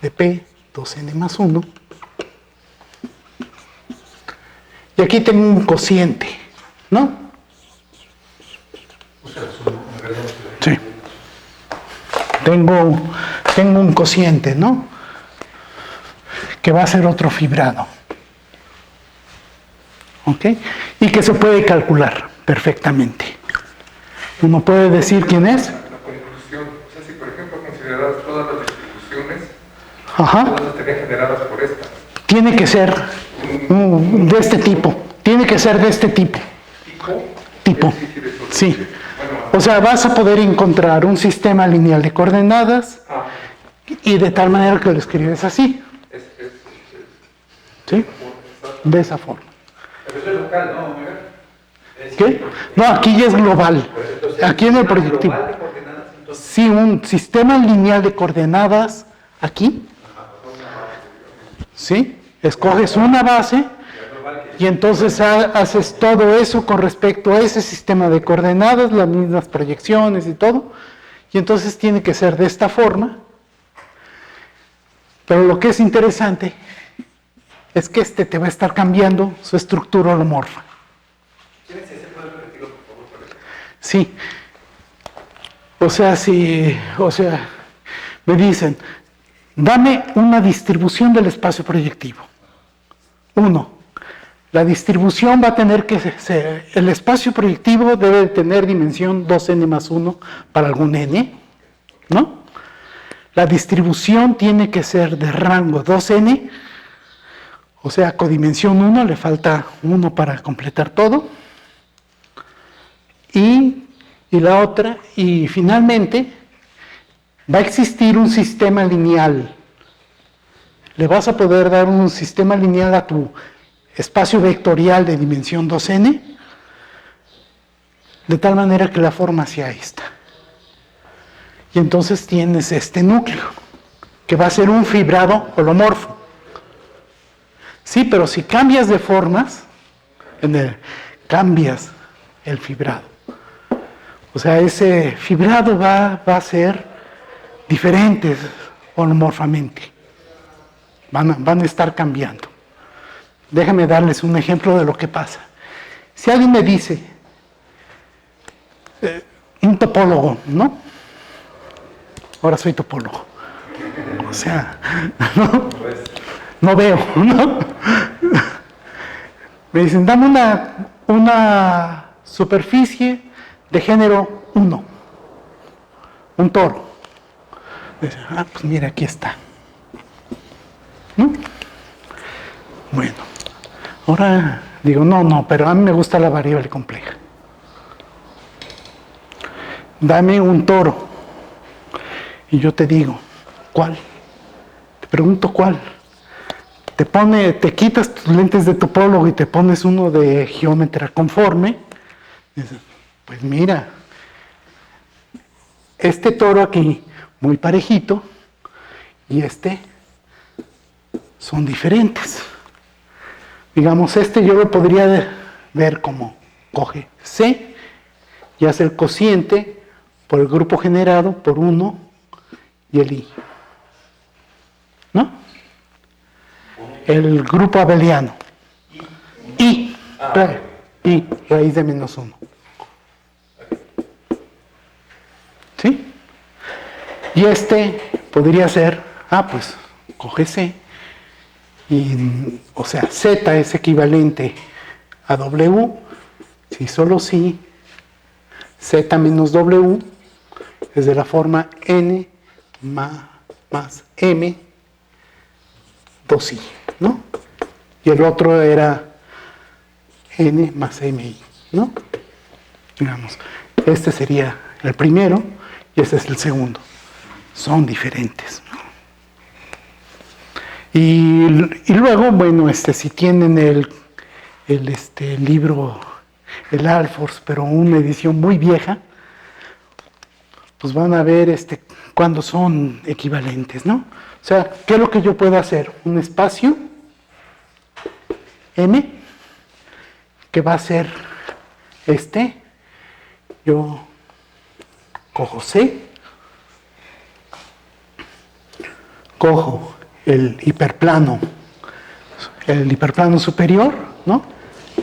P, 2n más 1, y aquí tengo un cociente, ¿no? Sí. Tengo un cociente, ¿no? Que va a ser otro fibrado. ¿Ok? Y que se puede calcular perfectamente. Uno puede decir quién es. La conclusión, o sea, si por ejemplo consideradas todas las distribuciones, Ajá. todas estarían generadas por esta. Tiene que ser de este tipo. Tiene que ser de este tipo. ¿Tipo? Tipo. ¿Qué quiere decir eso? Sí. O sea, vas a poder encontrar un sistema lineal de coordenadas y de tal manera que lo escribes así. ¿Sí? De esa forma. Pero eso es local, ¿no, Omega? ¿Qué? No, aquí ya es global. Aquí en el proyectivo. Global de coordenadas, entonces. Sí, un sistema lineal de coordenadas aquí. ¿Sí? Escoges una base y entonces haces todo eso con respecto a ese sistema de coordenadas, las mismas proyecciones y todo. Y entonces tiene que ser de esta forma. Pero lo que es interesante es que este te va a estar cambiando su estructura holomorfa. Sí. O sea, me dicen, dame una distribución del espacio proyectivo. 1. La distribución va a tener que ser, el espacio proyectivo debe tener dimensión 2n más 1 para algún n, ¿no? La distribución tiene que ser de rango 2n, o sea, codimensión 1, le falta 1 para completar todo. Y la otra, y finalmente, va a existir un sistema lineal. Le vas a poder dar un sistema lineal a tu espacio vectorial de dimensión 2n, de tal manera que la forma sea esta. Y entonces tienes este núcleo, que va a ser un fibrado holomorfo. Sí, pero si cambias de formas, cambias el fibrado. O sea, ese fibrado va a ser diferente holomorfamente. Van a estar cambiando. Déjenme darles un ejemplo de lo que pasa. Si alguien me dice, un topólogo, ¿no? Ahora soy topólogo. O sea, no veo, ¿no? Me dicen, dame una superficie de género 1, un toro. Dicen, pues mira, aquí está. ¿No? Bueno, ahora digo, no, pero a mí me gusta la variable compleja. Dame un toro. Y yo te digo, ¿cuál? Te pregunto cuál. Te quitas tus lentes de topólogo y te pones uno de geómetra conforme. Dices, pues mira, este toro aquí, muy parejito, y este son diferentes. Digamos, yo lo podría ver como coge C y hace el cociente por el grupo generado por 1 y el I. ¿No? El grupo abeliano. I raíz de menos 1. ¿Sí? Y podría ser, pues, coge C. O sea, Z es equivalente a W. Si solo sí, Z menos W es de la forma N más M 2I, ¿no? Y el otro era N más MI, ¿no? Digamos, este sería el primero y este es el segundo. Son diferentes, ¿no? Y luego, bueno, si tienen el libro, el Alfors, pero una edición muy vieja, pues van a ver cuándo son equivalentes, ¿no? O sea, ¿qué es lo que yo puedo hacer? Un espacio M, que va a ser yo cojo C, cojo el hiperplano superior, ¿no?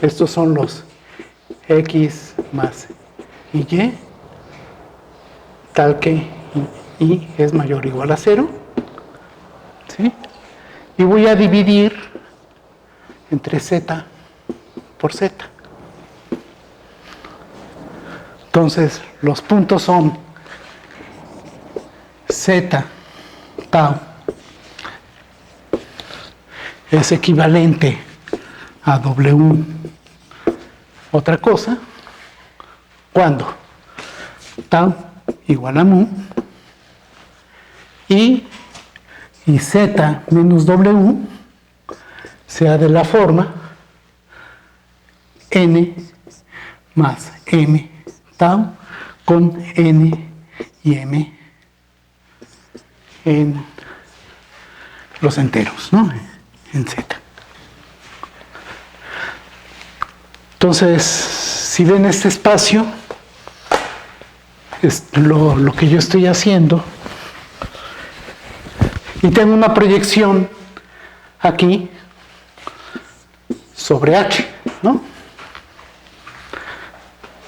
Estos son los X más Y, tal que Y es mayor o igual a 0, ¿sí? Y voy a dividir entre Z por Z. Entonces, los puntos son Z tau es equivalente a W otra cosa, ¿Cuándo? Tau igual a mu y z menos w sea de la forma n más m tau con n y m en los enteros, ¿no? En z. Entonces, si ven este espacio, es lo que yo estoy haciendo, y tengo una proyección aquí sobre H, ¿no?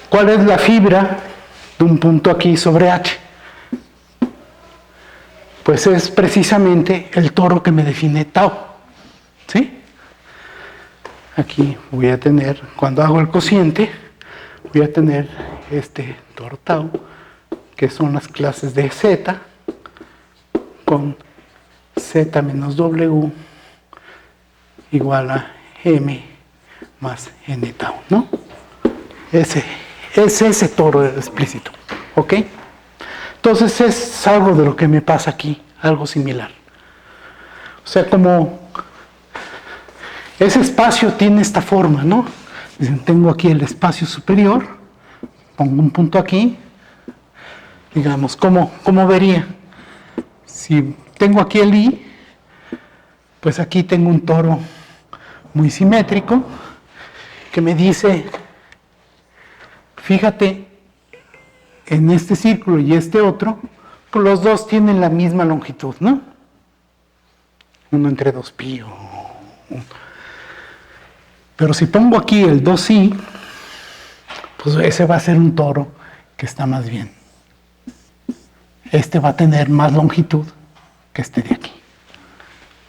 ¿Cuál es la fibra de un punto aquí sobre H? Pues es precisamente el toro que me define tau, ¿sí? Aquí voy a tener, cuando hago el cociente, voy a tener este toro tau, que son las clases de z, con z menos w igual a m más n tau, ¿no? Es ese toro explícito, ¿ok? Entonces es algo de lo que me pasa aquí, algo similar. O sea, como ese espacio tiene esta forma, ¿no? Tengo aquí el espacio superior, pongo un punto aquí, digamos, ¿cómo vería? Si tengo aquí el I, pues aquí tengo un toro muy simétrico que me dice, fíjate, en este círculo y este otro, pues los dos tienen la misma longitud, ¿no? 1 entre 2pi Pero si pongo aquí el 2i, pues ese va a ser un toro que está más bien. Este va a tener más longitud que este de aquí,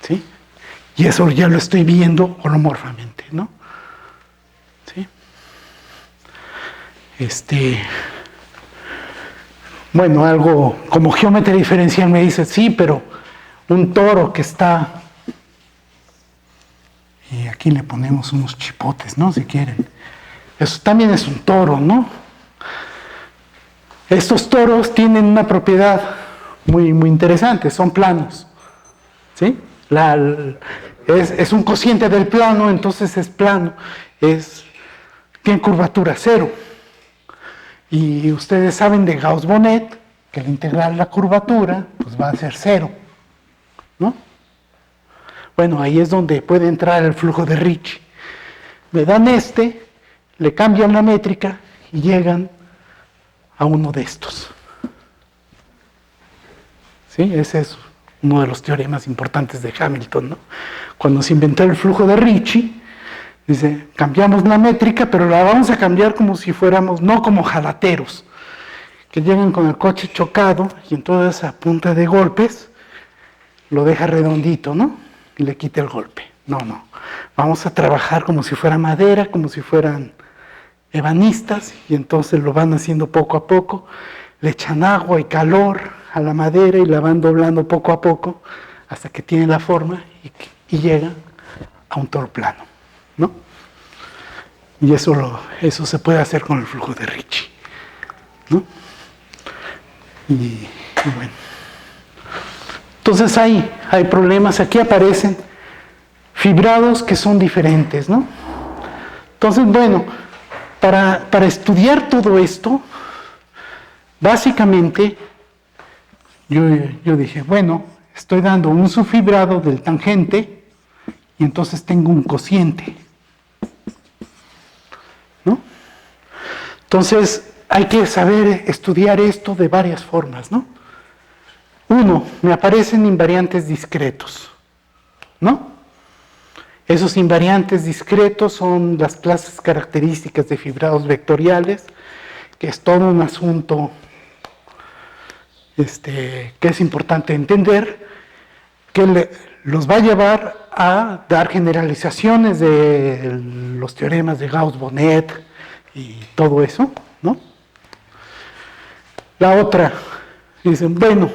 ¿sí? Y eso ya lo estoy viendo holomórficamente, ¿no? ¿Sí? Bueno, algo como geometría diferencial me dice, sí, pero un toro que está, y aquí le ponemos unos chipotes, ¿no? Si quieren. Eso también es un toro, ¿no? Estos toros tienen una propiedad muy interesante, son planos, ¿sí? Es un cociente del plano, entonces es plano, tiene curvatura 0. Y ustedes saben de Gauss-Bonnet que al integrar la curvatura, pues va a ser 0, ¿no? Bueno, ahí es donde puede entrar el flujo de Ricci. Me dan le cambian la métrica y llegan a uno de estos. ¿Sí? Ese es uno de los teoremas importantes de Hamilton, ¿no? Cuando se inventó el flujo de Ricci, dice, cambiamos la métrica, pero la vamos a cambiar como si fuéramos, no como jalateros, que llegan con el coche chocado y en toda esa punta de golpes lo deja redondito, ¿no? Y le quita el golpe. No. Vamos a trabajar como si fuera madera, como si fueran ebanistas, y entonces lo van haciendo poco a poco, le echan agua y calor a la madera y la van doblando poco a poco hasta que tiene la forma y llega a un toro plano, ¿no? Y eso se puede hacer con el flujo de Ricci, ¿no? Y bueno. Entonces hay problemas, aquí aparecen fibrados que son diferentes, ¿no? Entonces, bueno, para estudiar todo esto, básicamente, yo dije, bueno, estoy dando un subfibrado del tangente y entonces tengo un cociente, ¿no? Entonces, hay que saber estudiar esto de varias formas, ¿no? Uno, me aparecen invariantes discretos, ¿no? Esos invariantes discretos son las clases características de fibrados vectoriales, que es todo un asunto que es importante entender, que los va a llevar a dar generalizaciones de los teoremas de Gauss-Bonnet y todo eso, ¿no? La otra, dicen, bueno,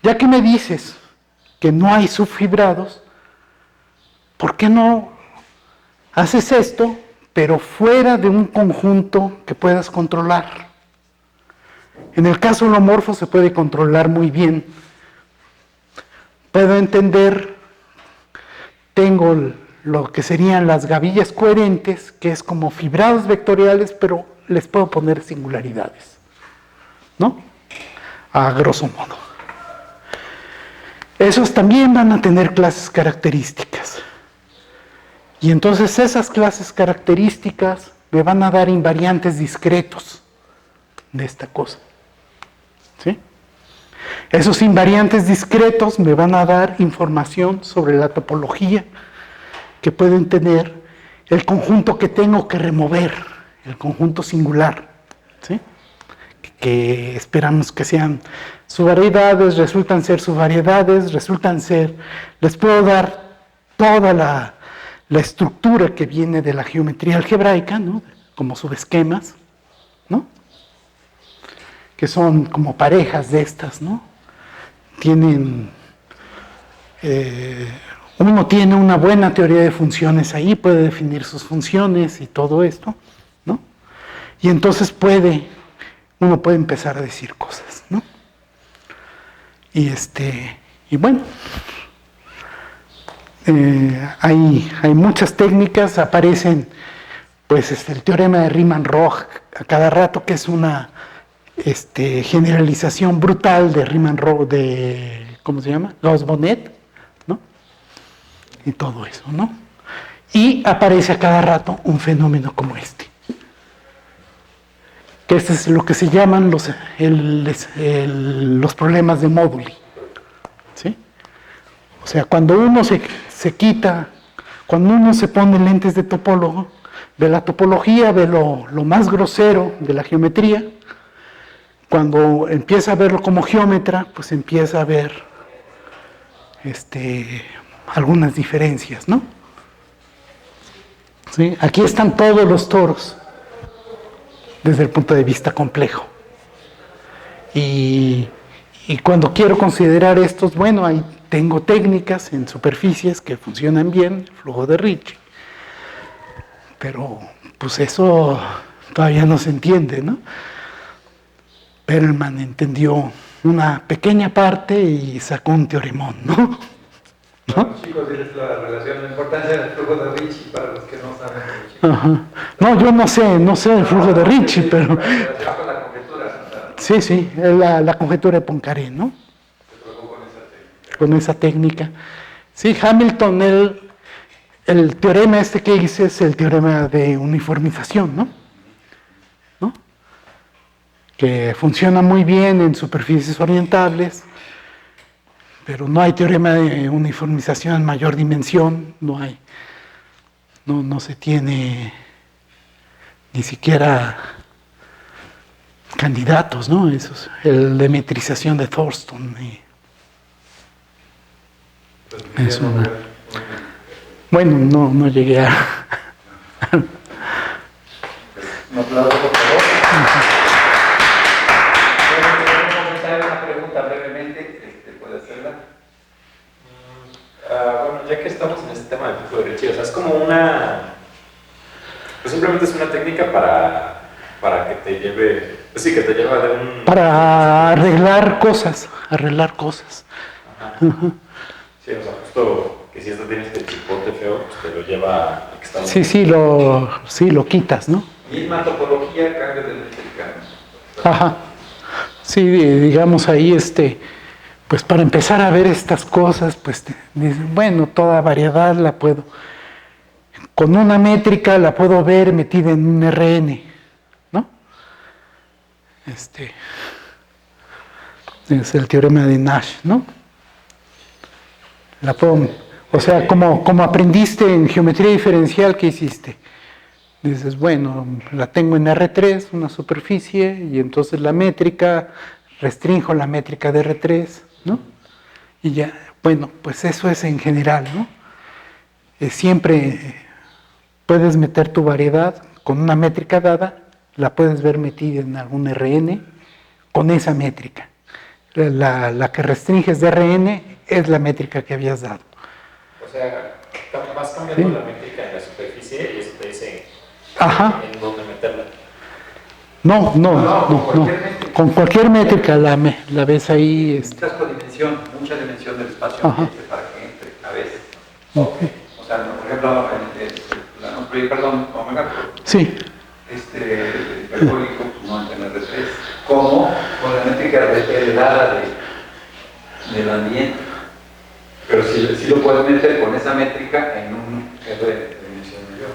ya que me dices que no hay subfibrados, ¿por qué no haces esto, pero fuera de un conjunto que puedas controlar? En el caso holomorfo se puede controlar muy bien. Puedo entender, tengo lo que serían las gavillas coherentes, que es como fibrados vectoriales, pero les puedo poner singularidades, ¿no? A grosso modo. Esos también van a tener clases características. Y entonces esas clases características me van a dar invariantes discretos de esta cosa. ¿Sí? Esos invariantes discretos me van a dar información sobre la topología que pueden tener el conjunto que tengo que remover, el conjunto singular, ¿sí? Que esperamos que sean subvariedades, resultan ser subvariedades, resultan ser, les puedo dar toda la estructura que viene de la geometría algebraica, ¿no? Como subesquemas, ¿no? Que son como parejas de estas, ¿no? Tienen, uno tiene una buena teoría de funciones ahí, puede definir sus funciones y todo esto, ¿no? Y entonces uno puede empezar a decir cosas, ¿no? Y bueno, hay muchas técnicas, aparecen, pues, el teorema de Riemann-Roch a cada rato, que es una generalización brutal de Riemann-Roch, ¿cómo se llama? Gauss-Bonnet, ¿no? Y todo eso, ¿no? Y aparece a cada rato un fenómeno como este. Que este es lo que se llaman los problemas de móduli, ¿sí? O sea, cuando uno se quita, cuando uno se pone lentes de topólogo, de la topología, de lo más grosero de la geometría, cuando empieza a verlo como geómetra, pues empieza a ver algunas diferencias, ¿no? ¿Sí? Aquí están todos los toros desde el punto de vista complejo. Y cuando quiero considerar estos, bueno, ahí tengo técnicas en superficies que funcionan bien, el flujo de Ricci. Pero pues eso todavía no se entiende, ¿no? Perelman entendió una pequeña parte y sacó un teoremón, ¿no? Bueno, chicos, diles la importancia del flujo de Ricci para los que no saben de Ricci. Ajá. No, yo no sé el flujo de Ricci, pero... Con la conjetura. Sí, la conjetura de Poincaré, ¿no? Se trabajó con esa técnica. Con esa técnica. Sí, Hamilton, el teorema que hice es el teorema de uniformización, ¿no? Que funciona muy bien en superficies orientables, pero no hay teorema de uniformización en mayor dimensión, no se tiene ni siquiera candidatos, ¿no? Eso es el de metrización de Thurston. Bueno, no llegué a... Un aplauso, por favor. Una pregunta brevemente, ¿puede hacerla? Bueno, ya que estamos en este tema del flujo de Ricci, o sea, es como pues simplemente es una técnica para que te lleve, pues sí, que te lleva de un... Para arreglar cosas. Ajá. Sí, o sea, justo que si esto tiene este chipote feo, pues te lo lleva a que está... Sí, lo quitas, ¿no? Misma topología, cambio de métrica. Ajá. Sí, digamos ahí, pues para empezar a ver estas cosas, pues, bueno, toda variedad la puedo, con una métrica la puedo ver metida en un RN, ¿no? Es el teorema de Nash, ¿no? La puedo, o sea, como aprendiste en geometría diferencial, ¿qué hiciste? Dices, bueno, la tengo en R3, una superficie, y entonces la métrica, restrinjo la métrica de R3, ¿no? Y ya, bueno, pues eso es en general, ¿no? Siempre puedes meter tu variedad con una métrica dada, la puedes ver metida en algún RN con esa métrica. La que restringes de RN es la métrica que habías dado. O sea, vas cambiando la métrica en la superficie y eso te dice Ajá. en dónde meterla. No. Cualquier métrica. Con cualquier métrica la ves ahí. Necesitas codimensión, mucha dimensión del espacio Ajá. ambiente para que entre a veces. Ok. O sea, por ejemplo, perdón, Omega, Sí. hiperbólico, pues, no en tener de 3, como con la métrica heredada del ambiente. Pero si lo puedes meter con esa métrica en un R de dimensión mayor.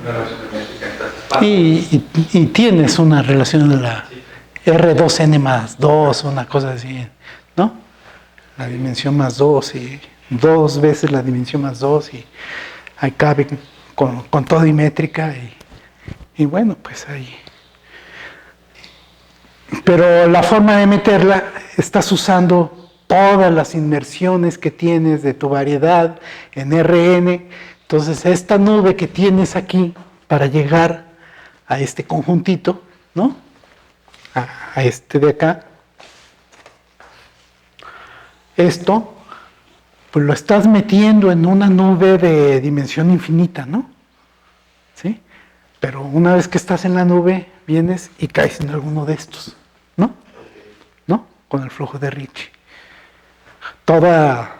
Una relación de métrica en estas espacios. Y tienes una relación de la R2N más 2, una cosa así, ¿no? La dimensión más 2 y 2 veces la dimensión más 2 y ahí cabe con todo y métrica y bueno, pues ahí. Pero la forma de meterla, estás usando todas las inmersiones que tienes de tu variedad en RN. Entonces, esta nube que tienes aquí para llegar a este conjuntito, ¿no? A este de acá. Esto, pues lo estás metiendo en una nube de dimensión infinita, ¿no? ¿Sí? Pero una vez que estás en la nube, vienes y caes en alguno de estos, ¿no? ¿No? Con el flujo de Ricci. Toda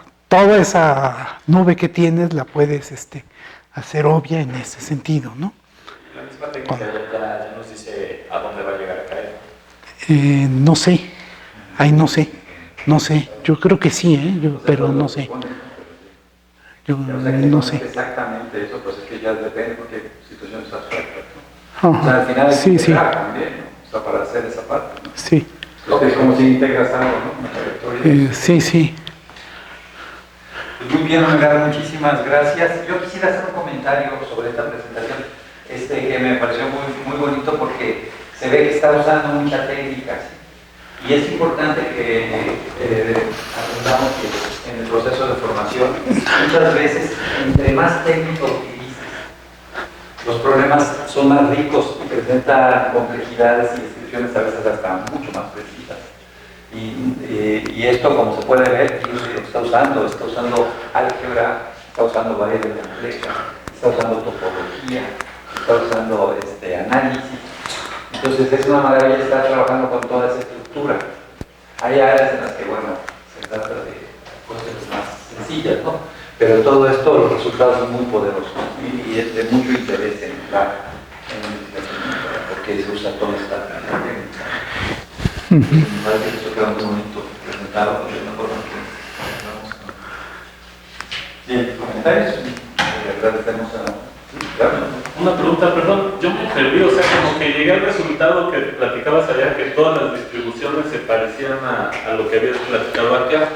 esa nube que tienes la puedes hacer obvia en ese sentido, ¿no? La misma técnica ya nos dice a dónde va a llegar a caer. No sé, ahí no sé, yo creo que sí, pero no sé. Yo no sé. Exactamente eso, pues es que ya depende porque situaciones abstractas, ¿no? O sea, al final hay que Sí, sí. integrar también, ¿no? O sea, para hacer esa parte, ¿no? Sí, Es como si integras algo, ¿no? Una trayectoria. sí. Pues muy bien, Omega, muchísimas gracias. Yo quisiera hacer un comentario sobre esta presentación, que me pareció muy bonito porque se ve que está usando mucha técnica, ¿sí? Y es importante que aprendamos que en el proceso de formación, muchas veces, entre más técnico utilices, los problemas son más ricos y presentan complejidades y descripciones a veces hasta mucho más precisas. Y esto, como se puede ver, está usando álgebra, está usando variables complejas, está usando topología, está usando análisis. Entonces es una maravilla estar trabajando con toda esa estructura. Hay áreas en las que, bueno, se trata de cosas más sencillas, ¿no? Pero todo esto, los resultados son muy poderosos y es de mucho interés en porque se usa toda esta técnica. Me parece que eso queda muy bonito presentado de una forma que vamos a... Bien, comentarios. Agradecemos a... Una pregunta, perdón, yo me perdí, o sea, como que llegué al resultado que platicabas allá, que todas las distribuciones se parecían a lo que habías platicado acá.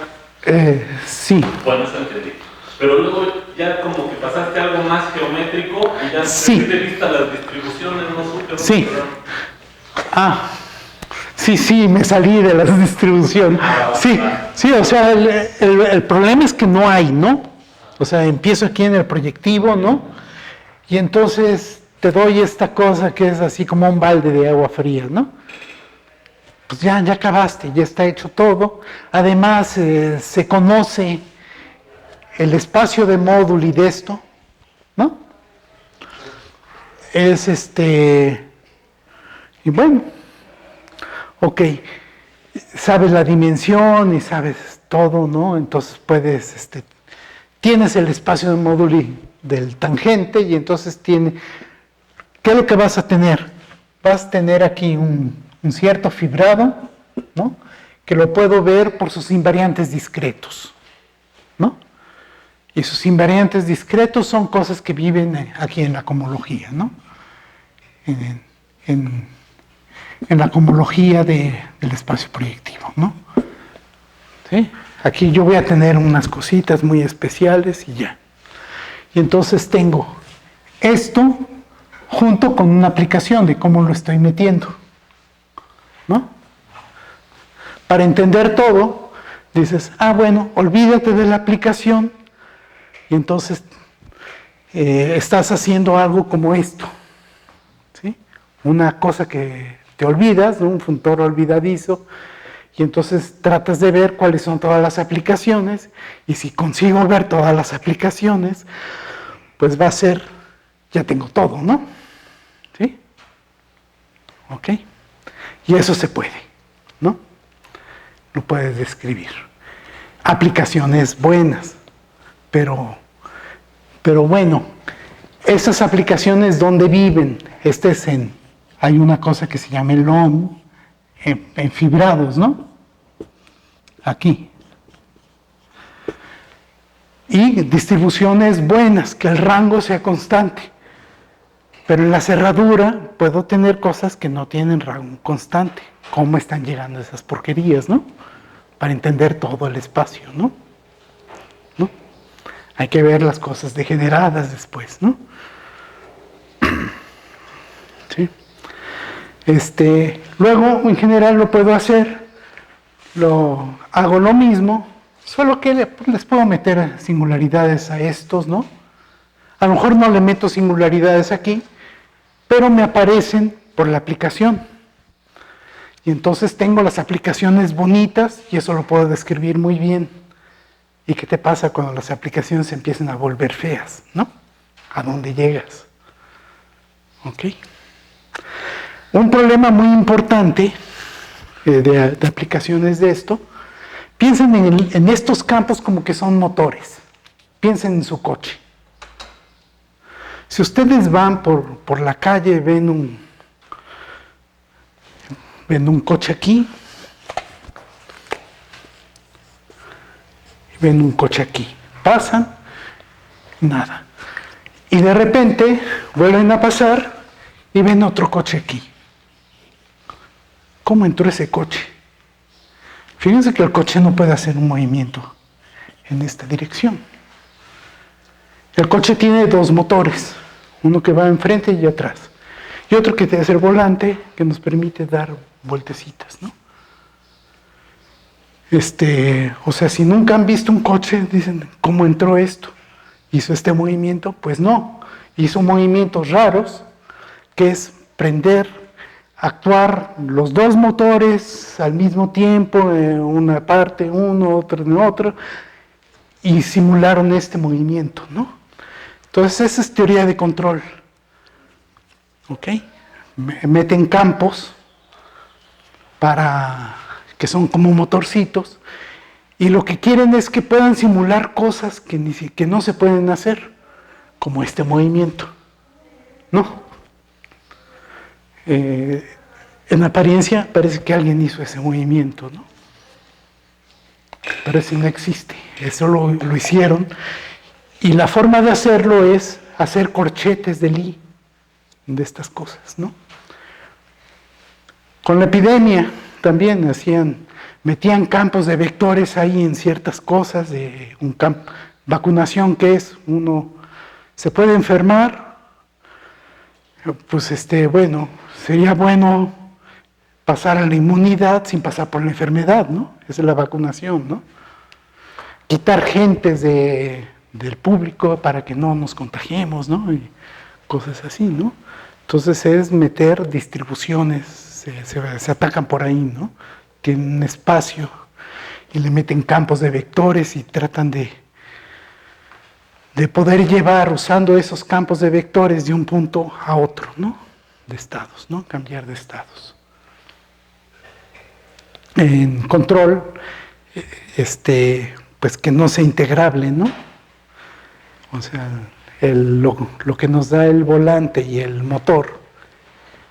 Sí. Bueno, eso entendí. Pero luego ya como que pasaste a algo más geométrico y ya Sí. de vista las distribuciones, no supe. Sí. Sí, me salí de la distribución. Sí, o sea, el problema es que no hay, ¿no? O sea, empiezo aquí en el proyectivo, ¿no? Y entonces te doy esta cosa que es así como un balde de agua fría, ¿no? Pues ya acabaste, ya está hecho todo. Además, se conoce el espacio de módulo y de esto, ¿no? Es y bueno, ok, sabes la dimensión y sabes todo, ¿no? Entonces puedes, tienes el espacio de módulo del tangente y entonces ¿qué es lo que vas a tener? Vas a tener aquí un cierto fibrado, ¿no? Que lo puedo ver por sus invariantes discretos, ¿no? Y sus invariantes discretos son cosas que viven aquí en la cohomología, ¿no? En la cohomología del espacio proyectivo, ¿no? ¿Sí? Aquí yo voy a tener unas cositas muy especiales y ya. Y entonces tengo esto junto con una aplicación de cómo lo estoy metiendo, ¿no? Para entender todo, dices, bueno, olvídate de la aplicación y entonces estás haciendo algo como esto, ¿sí? Una cosa que te olvidas, ¿no? Un funtor olvidadizo, y entonces tratas de ver cuáles son todas las aplicaciones, y si consigo ver todas las aplicaciones, pues va a ser, ya tengo todo, ¿no? ¿Sí? ¿Ok? Y eso se puede, lo puede describir. Aplicaciones buenas, pero bueno, esas aplicaciones, ¿dónde viven? Hay una cosa que se llama el LOM, en fibrados, ¿no? Aquí. Y distribuciones buenas, que el rango sea constante. Pero en la cerradura puedo tener cosas que no tienen rango constante. ¿Cómo están llegando esas porquerías, no? Para entender todo el espacio, ¿no? ¿No? Hay que ver las cosas degeneradas después, ¿no? ¿Sí? Luego, en general, lo puedo hacer. Hago lo mismo, solo que les puedo meter singularidades a estos, ¿no? A lo mejor no le meto singularidades aquí, pero me aparecen por la aplicación. Y entonces tengo las aplicaciones bonitas y eso lo puedo describir muy bien. ¿Y qué te pasa cuando las aplicaciones se empiezan a volver feas, ¿no? ¿A dónde llegas? ¿Ok? Un problema muy importante de aplicaciones de esto, piensen en estos campos como que son motores. Piensen en su coche. Si ustedes van por la calle, ven un coche aquí, y ven un coche aquí, pasan, nada. Y de repente vuelven a pasar y ven otro coche aquí. ¿Cómo entró ese coche? Fíjense que el coche no puede hacer un movimiento en esta dirección. El coche tiene dos motores, uno que va enfrente y atrás, y otro que es el volante que nos permite dar vueltecitas, ¿no? O sea, si nunca han visto un coche, dicen, ¿cómo entró esto? ¿Hizo este movimiento? Pues no, hizo movimientos raros, que es prender, actuar los dos motores al mismo tiempo, en una parte uno, otra en otra, y simularon este movimiento, ¿no? Entonces esa es teoría de control. ¿Ok? Meten campos que son como motorcitos, y lo que quieren es que puedan simular cosas que no se pueden hacer, como este movimiento, ¿no? En apariencia parece que alguien hizo ese movimiento, ¿no? Pero ese no existe, eso lo hicieron, y la forma de hacerlo es hacer corchetes de Lie de estas cosas, ¿no? Con la epidemia también metían campos de vectores ahí en ciertas cosas, de vacunación, que es, uno se puede enfermar, pues bueno, sería bueno pasar a la inmunidad sin pasar por la enfermedad, ¿no? Esa es la vacunación, ¿no? Quitar gentes del público para que no nos contagiemos, ¿no? Y cosas así, ¿no? Entonces es meter distribuciones, se atacan por ahí, ¿no? Tienen un espacio y le meten campos de vectores y tratan de poder llevar, usando esos campos de vectores, de un punto a otro, ¿no? De estados, ¿no? Cambiar de estados. En control, pues que no sea integrable, ¿no? O sea, lo que nos da el volante y el motor,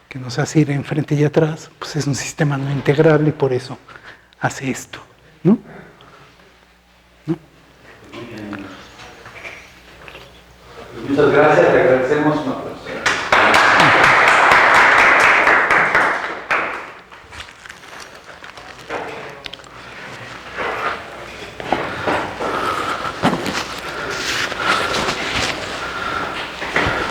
que nos hace ir enfrente y atrás, pues es un sistema no integrable y por eso hace esto, ¿no? Muchas gracias, le agradecemos.